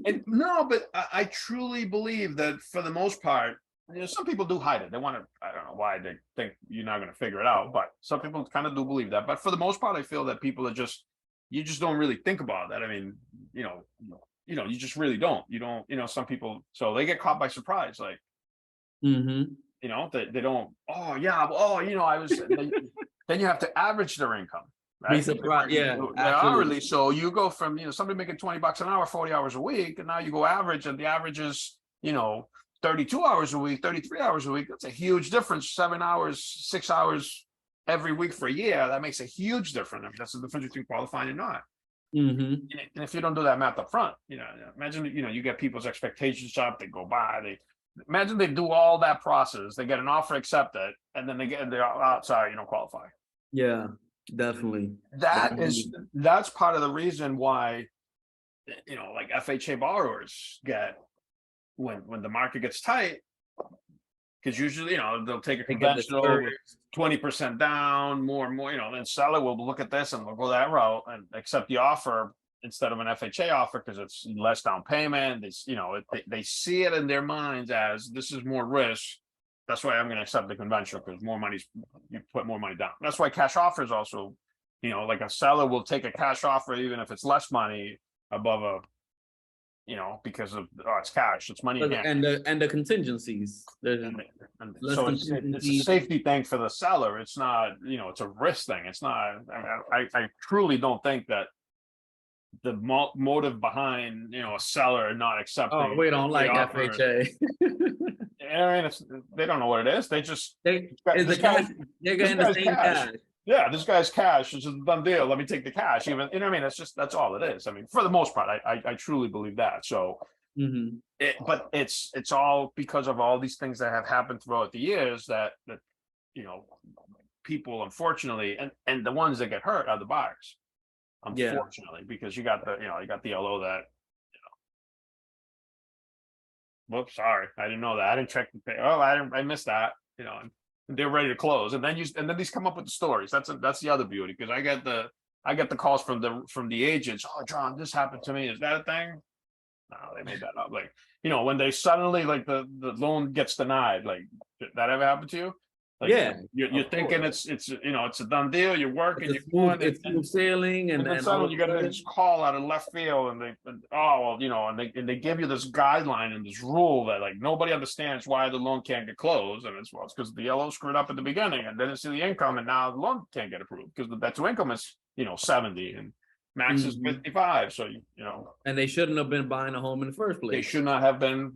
and no, but I truly believe that for the most part, some people do hide it. They want to, I don't know why they think you're not going to figure it out, but some people kind of do believe that. But for the most part, I feel that people are you just don't really think about that. I mean, you just really don't. You don't, some people, so they get caught by surprise. Like, Mhm. they don't, oh yeah, I was, then you have to average their income, Be right? surprised. Yeah, They're hourly, absolutely. so you go from, somebody making $20 an hour, 40 hours a week, and now you go average, and the average is, 32 hours a week, 33 hours a week. That's a huge difference. 7 hours, 6 hours every week for a year. That makes a huge difference. I mean, that's the difference between qualifying and not. Mhm. And if you don't do that math up front, imagine, you get people's expectations up, they go by, imagine they do all that process, they get an offer accepted, and then they're sorry, you don't qualify. Yeah, definitely. That's part of the reason why, like FHA borrowers get, when the market gets tight, because usually, they'll take a They get conventional with discouraged. 20% down, more and more, then seller will look at this and we'll go that route and accept the offer instead of an FHA offer because it's less down payment. It's, they see it in their minds as this is more risk. That's why I'm going to accept the conventional, because you put more money down. That's why cash offers also, like a seller will take a cash offer even if it's less money above a, because of, it's cash, it's money in hand. And the contingencies. There's And less so it's a contingencies. safety thing for the seller. It's not, it's a risk thing. It's not, I truly don't think that the motive behind, a seller not accepting. Oh, we don't like offer, FHA. I mean, they don't know what it is. They just, They're this getting the same cash. Yeah, this guy's cash. It's a done deal. Let me take the cash. Even, what I mean? That's all it is. I mean, for the most part, I truly believe that. So, But it's all because of all these things that have happened throughout the years that you know, people unfortunately, and the ones that get hurt are the buyers, Yeah. unfortunately, because you got the LO that, whoops, sorry, I didn't know that. I didn't check the pay. Oh, I missed that. And they're ready to close, and then these come up with the stories. That's the other beauty, because I get the calls from the agents. Oh, John, this happened to me. Is that a thing? No, they made that up. Like, when they suddenly, like, the loan gets denied, like, did that ever happen to you? Like, Yeah. you're Of thinking course. it's a done deal. You're working, you're going, It's smooth sailing, and then and all suddenly of you a get this sudden, call out of left field, and they give you this guideline and this rule that, like, nobody understands why the loan can't get closed, and it's because the LO screwed up at the beginning and didn't see the income, and now the loan can't get approved because the debt to income is 70 and max is 55. So and they shouldn't have been buying a home in the first they place. should not have been.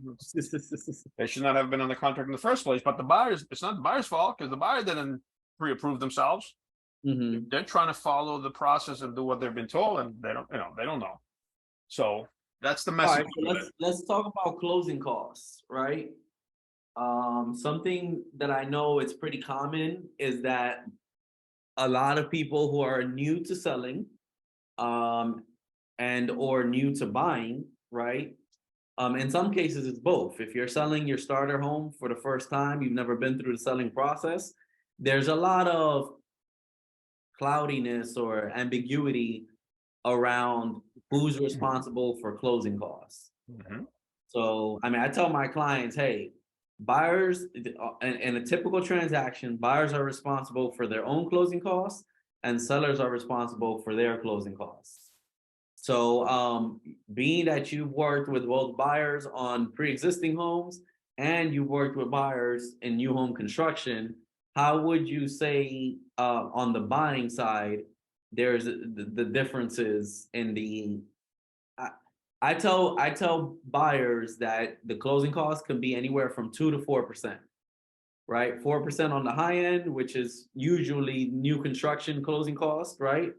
They should not have been on the contract in the first place. But it's not the buyer's fault, because the buyer didn't pre-approve themselves. They're trying to follow the process and do what they've been told, and they don't know. So that's the All message. right, so let's talk about closing costs, right? Something that I know it's pretty common is that a lot of people who are new to selling, and or new to buying, right? In some cases, it's both. If you're selling your starter home for the first time, you've never been through the selling process, there's a lot of cloudiness or ambiguity around who's responsible for closing costs. So, I mean, I tell my clients, hey, buyers in a typical transaction, buyers are responsible for their own closing costs and sellers are responsible for their closing costs. So, being that you've worked with both buyers on pre-existing homes and you've worked with buyers in new home construction, how would you say on the buying side, there's the differences in the I tell buyers that the closing costs can be anywhere from 2 to 4%, right? 4% on the high end, which is usually new construction closing cost, right?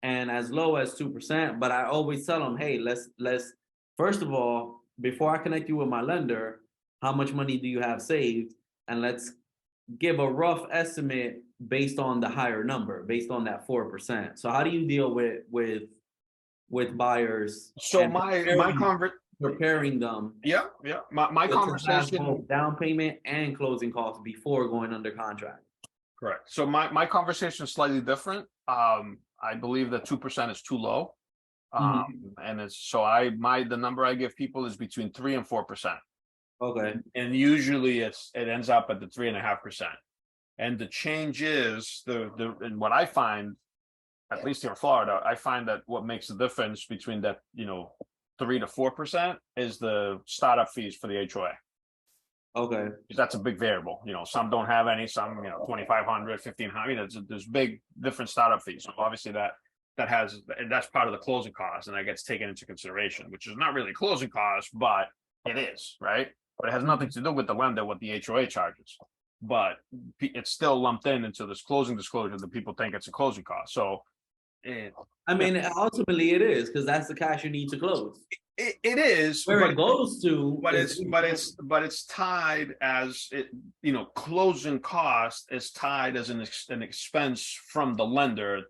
And as low as 2%. But I always tell them, hey, let's first of all, before I connect you with my lender, how much money do you have saved? And let's give a rough estimate based on the higher number, based on that 4%. So how do you deal with buyers So and preparing them my to have conversation. both down payment and closing costs before going under contract? Correct. So my conversation is slightly different. I believe that 2% is too low. And it's so the number I give people is between 3 and 4%. Okay. And usually it ends up at the 3.5%. And the change is and what I find, at least here in Florida, I find that what makes the difference between that 3 to 4% is the startup fees for the HOA. Okay. That's a big variable. Some don't have any, some 2,500, 1,500. There's big different startup fees. So obviously that's part of the closing cost, and that gets taken into consideration, which is not really closing cost, but it is, right? But it has nothing to do with the lender, what the HOA charges. But it's still lumped into this closing disclosure that people think it's a closing cost. So I mean, ultimately it is, because that's the cash you need to close. It is Where it goes to, but it's tied as closing cost is tied as an expense from the lender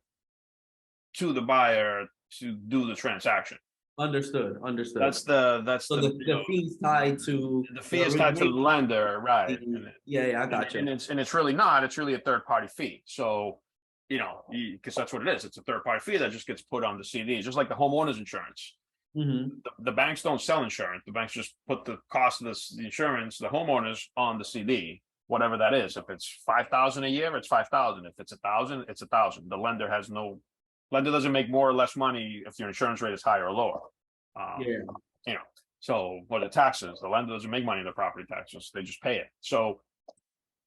to the buyer to do the transaction. Understood. That's so the fees tied to the fee is tied to the lender, right? Yeah, I got you. And it's really not. It's really a third party fee. So because that's what it is. It's a third party fee that just gets put on the CD, just like the homeowner's insurance. The banks don't sell insurance. The banks just put the cost of the insurance, the homeowners, on the CD, whatever that is. If it's $5,000 a year, it's $5,000. If it's $1,000, it's $1,000. The lender doesn't make more or less money if your insurance rate is higher or lower. So what the taxes, the lender doesn't make money in the property taxes. They just pay it. So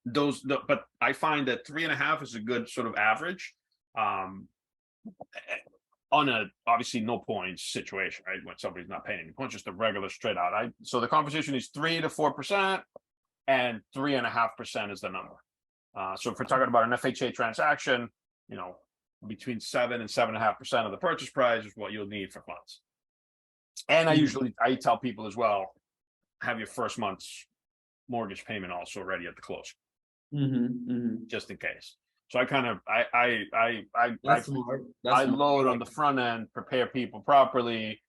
but I find that 3.5 is a good sort of average. On a obviously no points situation, right? When somebody's not paying any points, just a regular straight out. So the conversation is 3 to 4%, and 3.5% is the number. So if we're talking about an FHA transaction, between 7 and 7.5% of the purchase price is what you'll need for funds. And Mhm. I tell people as well, have your first month's mortgage payment also ready at the close, Mhm. just in case. So I kind of, That's smart. That's I smart. I load on like the that. front end, prepare people properly.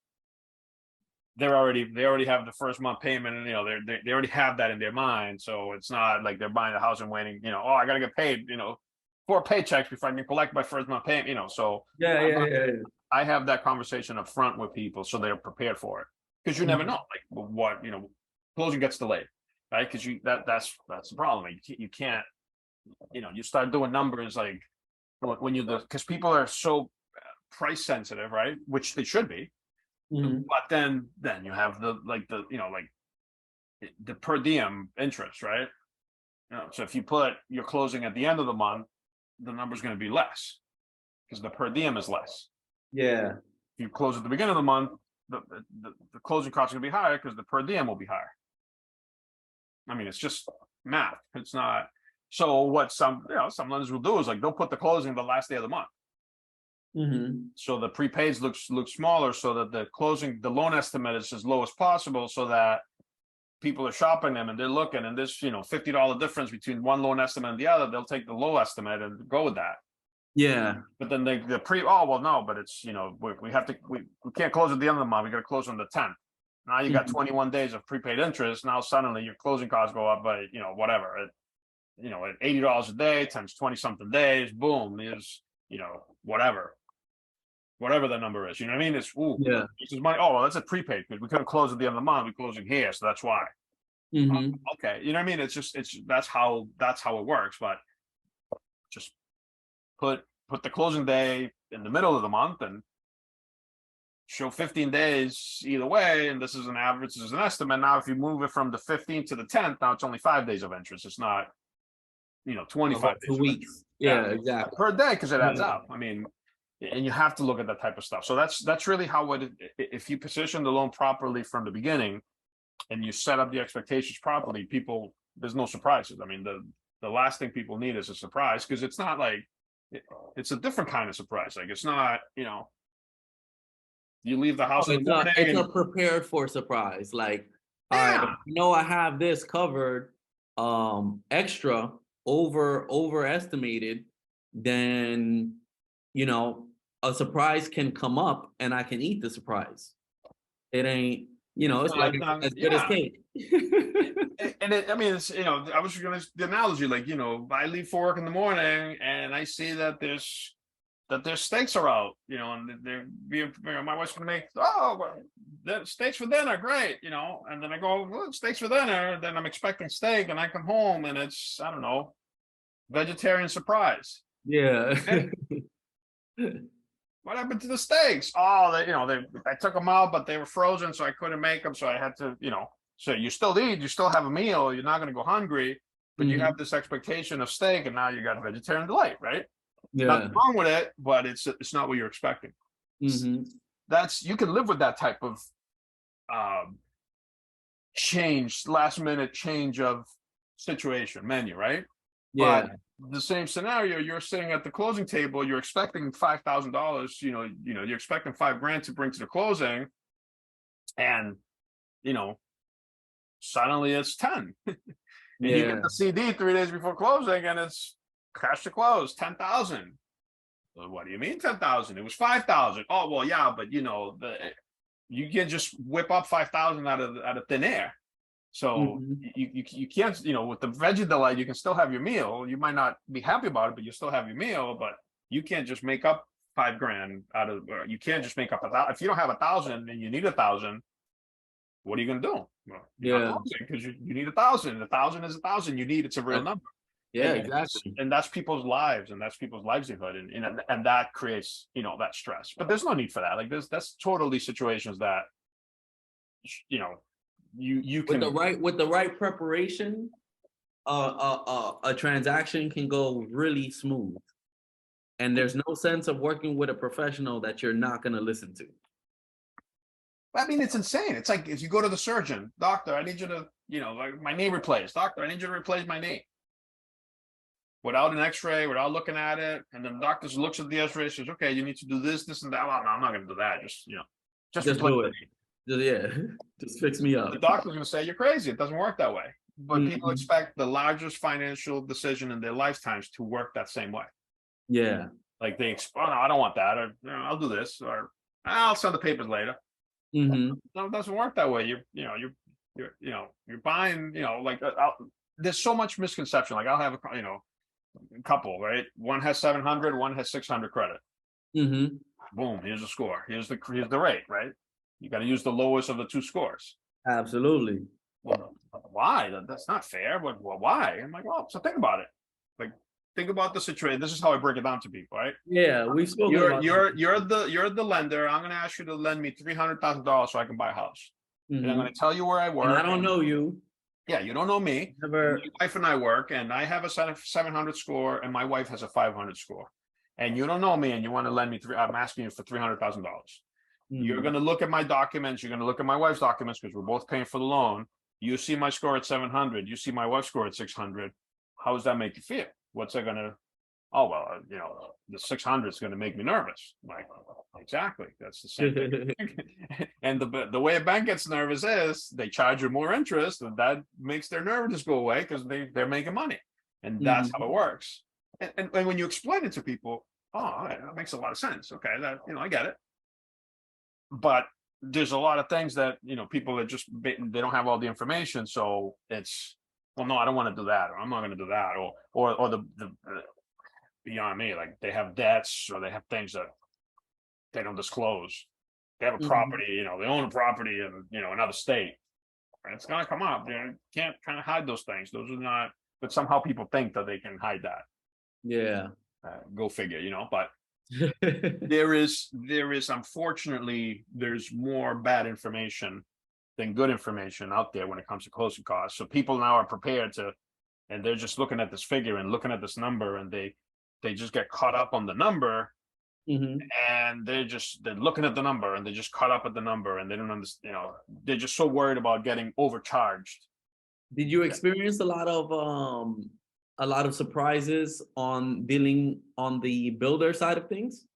They already have the first month payment, and they already have that in their mind. So it's not like they're buying the house and waiting, oh, I gotta get paid, 4 paychecks before I can collect my first month payment, so Yeah, I'm yeah, not, yeah, I have that conversation up front with people so they're prepared for it. Because you yeah. never know, like what, closing gets delayed, right? Because that's the problem. You can't, you start doing numbers like when you, because people are so price sensitive, right? Which they should be. Mhm. But then you have like the per diem interest, right? So if you put your closing at the end of the month, the number's going to be less because the per diem is less. Yeah. If you close at the beginning of the month, the closing costs are going to be higher because the per diem will be higher. I mean, it's just math. It's not. So what some lenders will do is like they'll put the closing the last day of the month. Mhm. So the prepaids look smaller so that the loan estimate is as low as possible so that people are shopping them and they're looking and there's $50 difference between one loan estimate and the other, they'll take the low estimate and go with that. Yeah. But then oh well no, but it's we have to we can't close at the end of the month, we got to close on the 10th. Now you got Mhm. 21 days of prepaid interest. Now suddenly your closing costs go up by whatever at $80 a day times 20 something days, boom, is whatever the number is. You know what I mean? It's Yeah. this is money. Oh well, that's a prepaid because we couldn't close at the end of the month. We're closing here, so that's why. Mhm. Okay, you know what I mean? It's that's how it works. But just put the closing day in the middle of the month and show 15 days either way. And this is an average, this is an estimate. Now, if you move it from the 15th to the 10th, now it's only 5 days of interest. It's not The whole 25 two days of interest. weeks. Yeah, Yeah, exactly. per day because it adds Yeah. up. I mean, and you have to look at that type of stuff. So that's really how if you position the loan properly from the beginning and you set up the expectations properly, there's no surprises. I mean, the last thing people need is a surprise because it's not like it's a different kind of surprise. Like it's not, you leave the Oh, house in the morning it's a and prepared for surprise. Like, all right, yeah, if you know I have this covered, extra overestimated, then you know a surprise can come up and I can eat the surprise. It ain't, it's like as good as yeah. cake. I mean, it's I was gonna the analogy like I leave for work in the morning and I see that their steaks are out, and my wife's gonna make the steaks for dinner, great, and then I go, well, steaks for dinner, then I'm expecting steak, and I come home and it's I don't know, vegetarian surprise. Yeah. Hey, what happened to the steaks? Oh, I took them out, but they were frozen, so I couldn't make them, so I had to, So you still eat, you still have a meal, you're not gonna go hungry, but you have Mhm. this expectation of steak, and now you got vegetarian delight, right? Nothing Yeah. wrong with it, but it's not what you're expecting. Hmm. That's you can live with that type of um, last minute change of situation menu, right? But Yeah. the same scenario, you're sitting at the closing table, you're expecting $5,000, you're expecting $5,000 to bring to the closing, and you know, suddenly it's 10. And you get Yeah. the CD 3 days before closing, and it's cash to close 10,000. Well, what do you mean 10,000? It was 5,000. Oh well, yeah, but you can't just whip up 5,000 out of thin air. So Hmm. you can't with the veggie delight you can still have your meal. You might not be happy about it, but you still have your meal. But you can't just make up $5,000 out of. You can't just make up if you don't have 1,000 and you need 1,000. What are you going to do? Well, you're not Yeah. closing because you need 1,000. 1,000 is 1,000. You need it's a real That- number, yeah, exactly. and that's people's lives and that's people's livelihood, and that creates that stress. But there's no need for that. Like that's totally situations that you know you With can. the right preparation, a transaction can go really smooth. And there's no sense of working with a professional that you're not going to listen to. I mean, it's insane. It's like if you go to the surgeon, doctor, I need you to, like my knee replaced. Doctor, I need you to replace my knee. Without an X-ray, without looking at it, and then the doctor looks at the X-ray, says, "Okay, you need to do this, this, and that." Well, no, I'm not going to do that. Just Just replace do the it. knee. Yeah, just fix me up. The doctor's gonna say you're crazy. It doesn't work that way. But people Mhm. expect the largest financial decision in their lifetimes to work that same way. Yeah. Like oh, no, I don't want that, or I'll do this, or I'll send the papers later. Hmm. No, it doesn't work that way. You're buying, like there's so much misconception. Like I'll have a couple, right? One has 700, one has 600 credit. Hmm. Boom, here's the score. Here's the rate, right? You got to use the lowest of the two scores. Absolutely. Well, why? That's not fair. But well, why? I'm like, well, so think about it. Like, think about the situation. This is how I break it down to people, right? Yeah, we've spoken You're about you're this. you're the lender. I'm going to ask you to lend me $300,000 so I can buy a house. And I'm Hmm. going to tell you where I And I work. don't know you. Yeah, you don't know me. And my Never. wife and I work, and I have a 700 score, and my wife has a 500 score. And you don't know me, and you want to lend me I'm asking you for $300,000. You're going Mhm. to look at my documents. You're going to look at my wife's documents because we're both paying for the loan. You see my score at 700. You see my wife's score at 600. How does that make you feel? What's that going to? Oh well, the 600 is going to make me nervous. I'm like, exactly, that's the same thing. And the way a bank gets nervous is they charge you more interest, and that makes their nervousness go away because they're making money, and that's how it Mhm. works. And when you explain it to people, oh, all right, that makes a lot of sense. Okay, that I get it. But there's a lot of things that people that just they don't have all the information, so it's well, no, I don't want to do that, or I'm not going to do that, or the beyond me, like they have debts or they have things that they don't disclose. They have a Mhm. property, they own a property in another state. And it's gonna come up. You can't kind of hide those things. Those are not. But somehow people think that they can hide that. Yeah. Go figure, But there is unfortunately there's more bad information than good information out there when it comes to closing costs. So people now are prepared to, and they're just looking at this figure and looking at this number, and they just get caught up on the number, Mhm. and they're looking at the number and they just caught up at the number, and they don't understand. They're just so worried about getting overcharged. Did you experience a lot of surprises on billing on the builder side of things?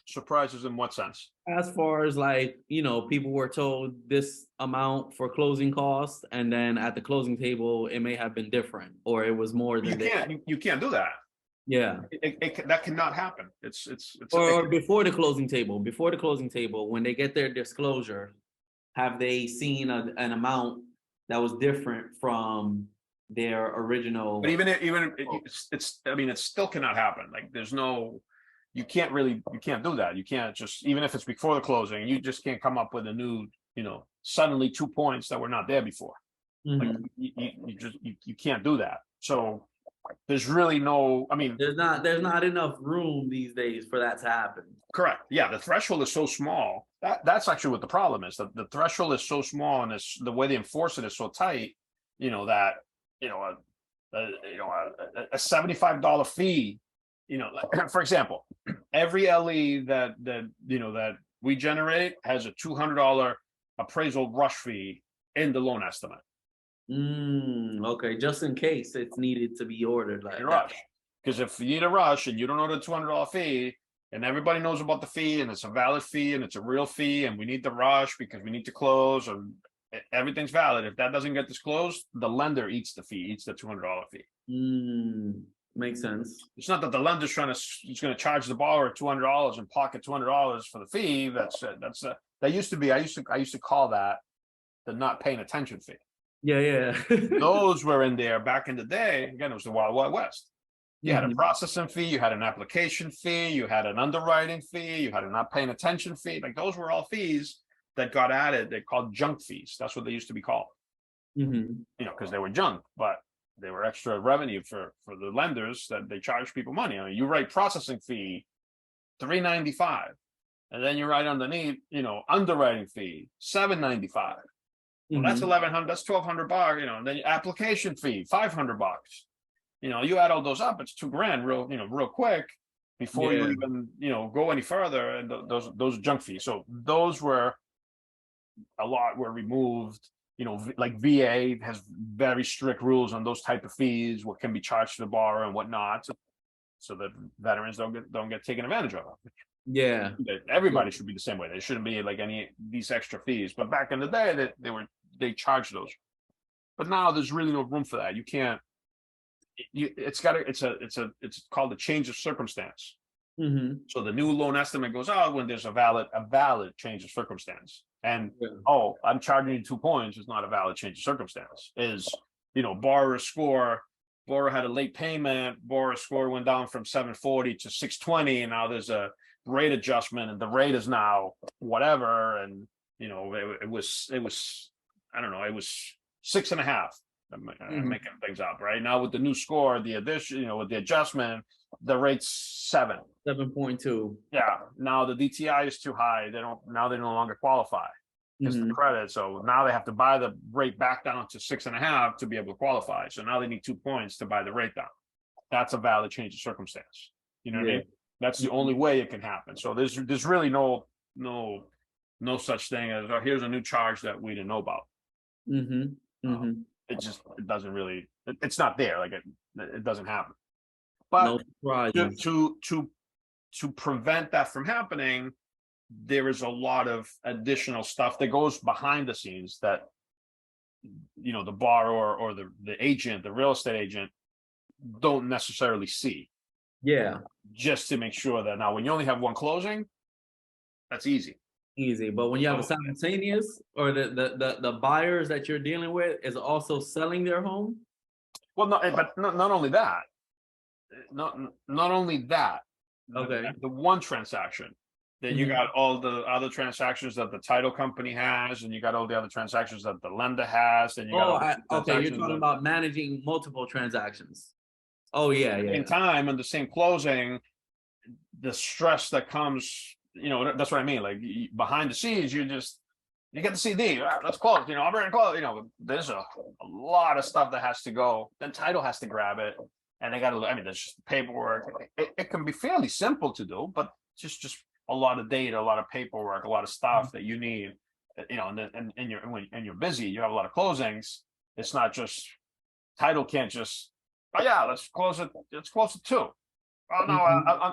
Surprises in what sense? As far as like, people were told this amount for closing costs, and then at the closing table, it may have been different, or it was more You than they. can't you can't do that. Yeah. That cannot happen. Or before the closing table, when they get their disclosure, have they seen an amount that was different from their but original? it's I mean it still cannot happen. Like there's no, you can't do that. You can't just, even if it's before the closing, you just can't come up with a new, suddenly 2 points that were not there before. Like Mhm. you can't do that. So there's really no, I mean, There's not enough room these days for that to happen. correct. Yeah, the threshold is so small. That's actually what the problem is. The threshold is so small, and it's the way they enforce it is so tight, that you know a $75 fee, like, for example, every LE that we generate has a $200 appraisal rush fee in the loan estimate. Okay, just in case it's needed to be ordered In like a that. rush. Because if you need a rush and you don't know the $200 fee, and everybody knows about the fee, and it's a valid fee and it's a real fee, and we need the rush because we need to close, and everything's valid. If that doesn't get disclosed, the lender eats the fee, eats the $200 fee. Makes sense. It's not that the lender's he's going to charge the borrower $200 and pocket $200 for the fee. That used to be. I used to call that the not paying attention fee. Yeah, yeah. Those were in there back in the day. Again, it was the Wild Wild West. You had a Mhm. processing fee, you had an application fee, you had an underwriting fee, you had a not paying attention fee. Like those were all fees that got added. They're called junk fees. That's what they used to be called. Mhm. Because they were junk, but they were extra revenue for the lenders that they charge people money. I mean, you write processing fee $395, and then you write underneath, underwriting fee $795. Well, that's Mhm. 1,100. That's $1,200. And then application fee $500. You add all those up, it's $2,000 real quick before you Yeah. even, go any further. And those junk fees. So those were a lot were removed. Like VA has very strict rules on those type of fees, what can be charged to the borrower and whatnot, so that veterans don't get taken advantage of. Yeah. That everybody should be the same way. There shouldn't be like any these extra fees. But back in the day, that they charged those. But now there's really no room for that. You can't. It's got to. It's called a change of circumstance. Mm-hmm. So the new loan estimate goes out when there's a valid change of circumstance. And Yeah. oh, I'm charging you 2 points. It's not a valid change of circumstance. Is borrower score. Borrower had a late payment. Borrower score went down from 740 to 620, and now there's a rate adjustment, and the rate is now whatever. And it was I don't know, it was 6.5. I'm making things up right now with the new score, the addition, with the adjustment, the rate's 7. 7.2. Yeah. Now the DTI is too high. They no longer qualify because the credit. So now they have to buy the rate back down to 6.5 to be able to qualify. So now they need 2 points to buy the rate down. That's a valid change of circumstance. You know what I mean? That's the only way it can happen. So there's really no such thing as, oh, here's a new charge that we didn't know about. It doesn't really, it's not there. Like it doesn't happen. But to prevent that from happening, there is a lot of additional stuff that goes behind the scenes that the borrower or the agent, the real estate agent, don't necessarily see. Yeah. Just to make sure that now when you only have one closing, that's easy. But when you have a simultaneous, or the buyers that you're dealing with is also selling their home. Well, not only that. Not only that. Okay. The one transaction. Then you got all the other transactions that the title company has, and you got all the other transactions that the lender has, and you got okay, you're talking about managing multiple transactions. Oh yeah, yeah. In time, on the same closing, the stress that comes, that's what I mean. Like behind the scenes, you get the CD. Let's close. I'm ready to close. There's a lot of stuff that has to go. Then title has to grab it, and they got to. I mean, there's just paperwork. It can be fairly simple to do, but just a lot of data, a lot of paperwork, a lot of stuff that you need. And when you're busy, you have a lot of closings. It's not just title can't just. Oh yeah, let's close it. Let's close it 2. Oh no,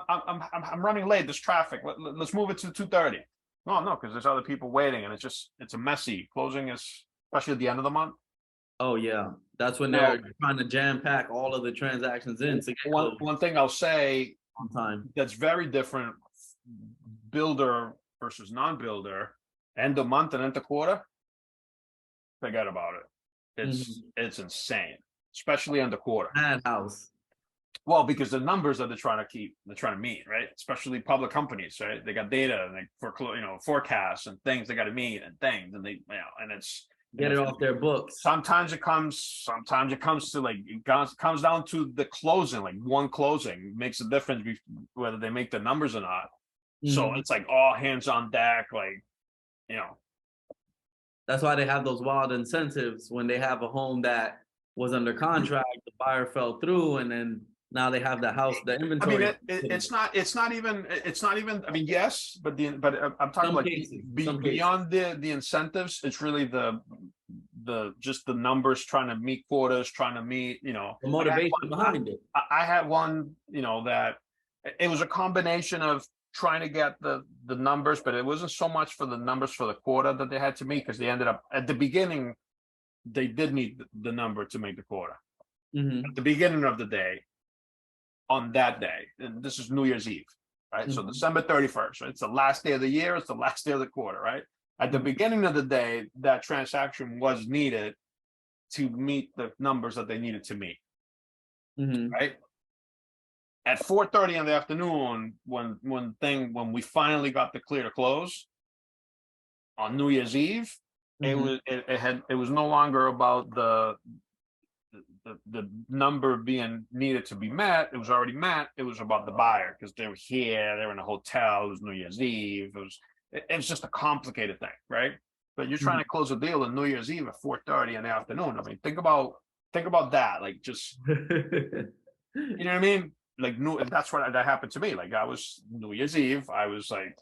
I'm running late. There's traffic. Let's move it to 2:30. No, because there's other people waiting, and it's a messy closing, especially at the end of the month. Oh yeah, that's when they're trying to jam pack all of the transactions in to get one thing I'll say on time. That's very different. Builder versus non-builder, end of month and end of quarter. Forget about it. It's insane, especially end of quarter. Madhouse. Well, because the numbers that they're trying to meet, right? Especially public companies, right? They got data and forecasts and things they got to meet and things, and and it's get it off their books. Sometimes it comes to like it comes down to the closing. Like one closing makes a difference whether they make the numbers or not. So it's like all hands on deck, like That's why they have those wild incentives when they have a home that was under contract, the buyer fell through, and then now they have the house, the inventory. I mean, it's not even. I mean, yes, but I'm talking like beyond the incentives. It's really just the numbers, trying to meet quotas, trying to meet the motivation behind it. I had one that it was a combination of trying to get the numbers, but it wasn't so much for the numbers for the quota that they had to meet, because they ended up at the beginning they did need the number to make the quota at the beginning of the day. On that day, and this is New Year's Eve, right? So December 31st, right? It's the last day of the year. It's the last day of the quarter, right? At the beginning of the day, that transaction was needed to meet the numbers that they needed to meet, right? At 4:30 in the afternoon, when we finally got the clear to close on New Year's Eve, it was no longer about the number being needed to be met. It was already met. It was about the buyer, because they were here, they were in a hotel, it was New Year's Eve. It was just a complicated thing, right? But you're trying to close a deal on New Year's Eve at 4:30 in the afternoon. I mean, think about that. Like, just you know what I mean? Like, that's what that happened to me. Like, I was New Year's Eve. I was like,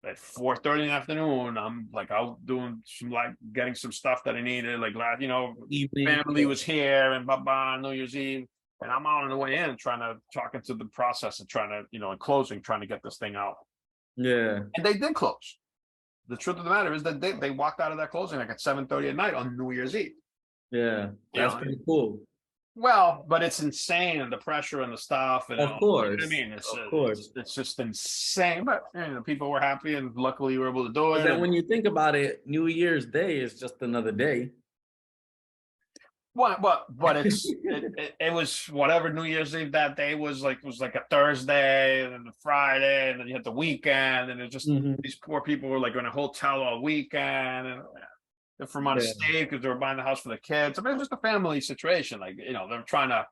at 4:30 in the afternoon, I'm like out doing some, like, getting some stuff that I needed, like, family was here and New Year's Eve, and I'm out on the way in talking to the process and trying to, in closing, trying to get this thing out. Yeah. And they did close. The truth of the matter is that they walked out of that closing like at 7:30 at night on New Year's Eve. Yeah. You That's know, pretty cool. well, but it's insane, and the pressure and the stuff, and Of all, you know what I course. mean, Of course. it's just insane. But you know, people were happy, and luckily we were able to do But it. then And when you think about it, New Year's Day is just another day. what, but it was whatever New Year's Eve that day was like a Thursday, and then the Friday, and then you had the weekend, and it just Mhm. these poor people were like in a hotel all weekend, and they're from out of Yeah. state because they were buying the house for the kids. I mean, it's just a family situation. Like, you know, they're trying to,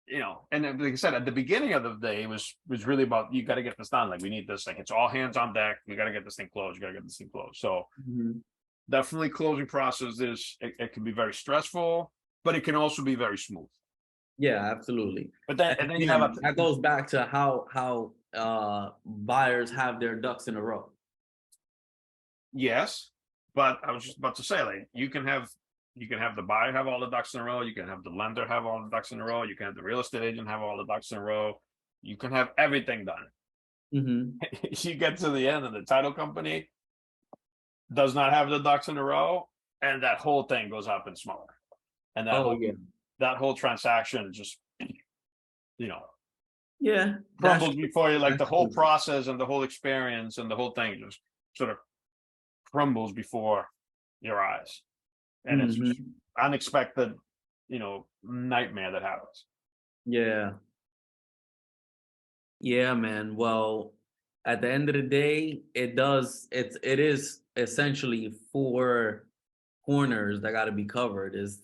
you know, and then, like I said, at the beginning of the day was really about you got to get this done. Like, we need this. Like, it's all hands on deck. We got to get this thing closed. You got to get this thing closed. So Mhm. definitely, closing process is it can be very stressful, but it can also be very smooth. Yeah, absolutely. And then you have Again, that goes back to how buyers have their ducks in a row. yes, but I was just about to say, like, you can have the buyer have all the ducks in a row. You can have the lender have all the ducks in a row. You can have the real estate agent have all the ducks in a row. You can have everything done. Mhm. You get to the end, and the title company does not have the ducks in a row, and that whole thing goes up in smoke. And Oh yeah. that whole transaction just, you know, Yeah. That's crumbles before you. Like, that's the whole true. process and the whole experience and the whole thing just sort of crumbles before your eyes, and it's just Mhm. unexpected, you know, nightmare that happens. Yeah. Yeah, man. Well, at the end of the day, it is essentially four corners that got to be covered. Is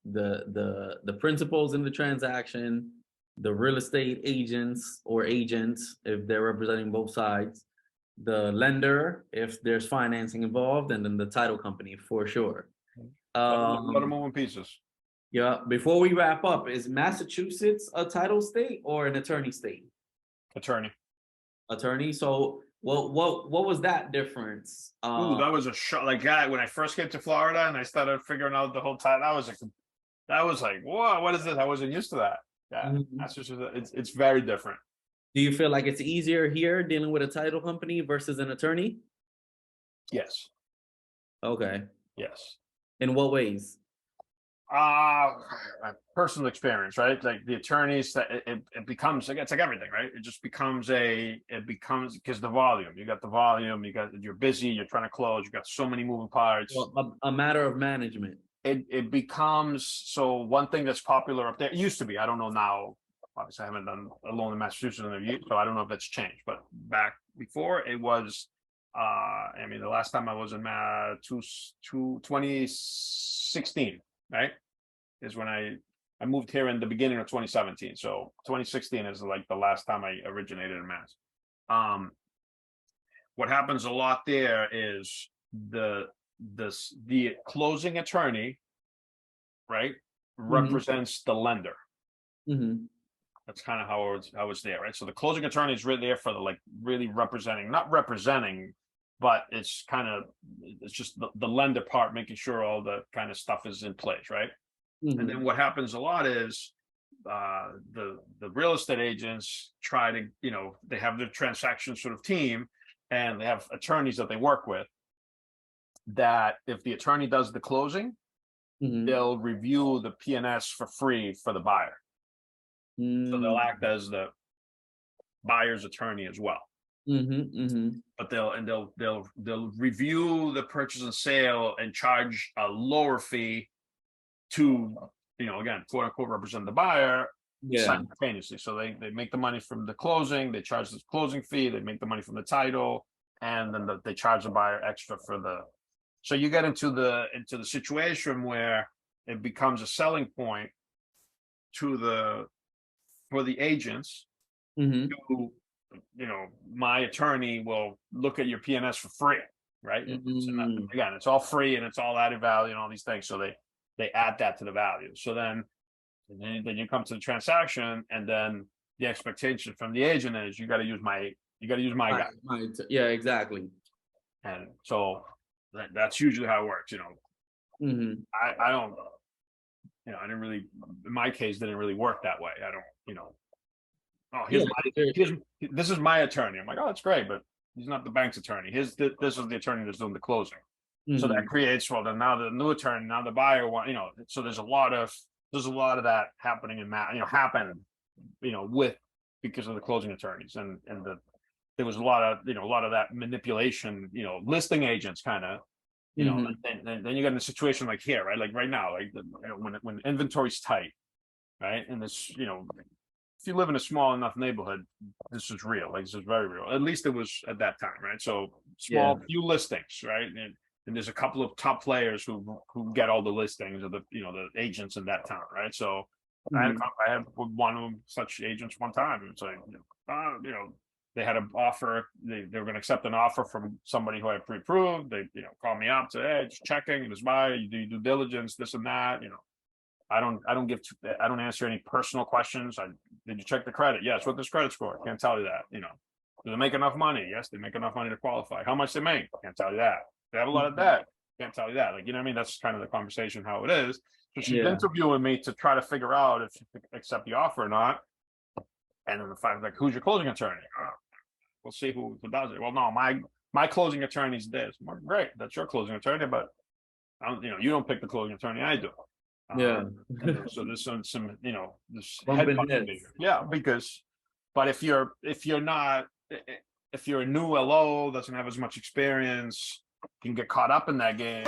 the principals in the transaction, the real estate agents or agents if they're representing both sides, the lender if there's financing involved, and then the title company for sure. A lot of Um, moving pieces. yeah. Before we wrap up, is Massachusetts a title state or an attorney state? Attorney. Attorney. So what was that difference? Ooh, that was a shock. Like, God, when I first came to Florida and I started figuring out the whole time, that was like, whoa, what is this? I wasn't used to that. Yeah, Mhm. that's just it's very different. Do you feel like it's easier here dealing with a title company versus an attorney? Yes, Okay. yes. In what ways? Uh Personal experience, right? Like, the attorneys, that it becomes like, it's like everything, right? It just becomes because the volume. You got the volume. You're busy. You're trying to close. You got so many moving parts. Well, a matter of management. It becomes, so one thing that's popular up there, it used to be, I don't know now, obviously I haven't done a loan in Massachusetts in a year, so I don't know if that's changed, but back before, it was I mean, the last time I was in 2016, right, is when I moved here in the beginning of 2017. So 2016 is like the last time I originated in Mass. um what happens a lot there is the closing attorney, right, Hmm. represents the lender. Hmm. That's kind of how it's there, right? So the closing attorney is really there for the, like, really representing, not representing, but it's just the lender part, making sure all the kind of stuff is in place, right? And then Hmm. what happens a lot is the real estate agents try to, you know, they have their transaction sort of team, and they have attorneys that they work with, that if the attorney does the closing, Hmm. they'll review the PNS for free for the buyer. So they'll Hmm. act as the buyer's attorney as well. Hmm. Hmm. But they'll review the purchase and sale and charge a lower fee to, you know, again, quote unquote, represent the buyer Yeah. simultaneously. So they make the money from the closing, they charge the closing fee, they make the money from the title, and then they charge the buyer extra for the. So you get into the situation where it becomes a selling point to the for the agents Hmm. who, you know, my attorney will look at your PNS for free, right? Hmm. Again, it's all free and it's all added value and all these things. So they add that to the value. So then you come to the transaction, and then the expectation from the agent is you got to use my guy. Yeah, exactly. And so that's usually how it works. Hmm. I don't, I didn't really, in my case, didn't really work that way. I don't, oh, Yeah. this is my attorney. I'm like, oh, that's great, but He's not the bank's attorney. This is the attorney that's doing the closing. So Mhm. that creates, well, then now the new attorney, now the buyer want, so there's a lot of that happening in happened, with, because of the closing attorneys and there was a lot of that manipulation, listing agents kind of, Mhm. and then you get in a situation like here, right? Like right now, like when inventory's tight, right? And this, if you live in a small enough neighborhood, this is real. Like this is very real. At least it was at that time, right? So small, few listings, right? And there's a couple of top players who get all the listings of the the agents in that town, right? So Mhm. I had one of them such agents one time. It's like, they had an offer. They were going to accept an offer from somebody who had pre-approved. They called me up, said, "Hey, just checking. Just buy. You do due diligence, this and that." I don't answer any personal questions. Did you check the credit? Yes. What this credit score? Can't tell you that. Do they make enough money? Yes, they make enough money to qualify. How much they make? Can't tell you that. They have a lot of debt. Can't tell you that. Like, what I mean? That's kind of the conversation, how it is. So she's Yeah. interviewing me to try to figure out if she could accept the offer or not. And then the fact, like, who's your closing attorney? We'll see who does it. Well, no, my closing attorney's this. Well, great, that's your closing attorney, but you don't pick the closing attorney, I do. Yeah. So there's some this Bumping headbutting. heads. Yeah, but if you're not, if you're a new LO, doesn't have as much experience, you can get caught up in that game.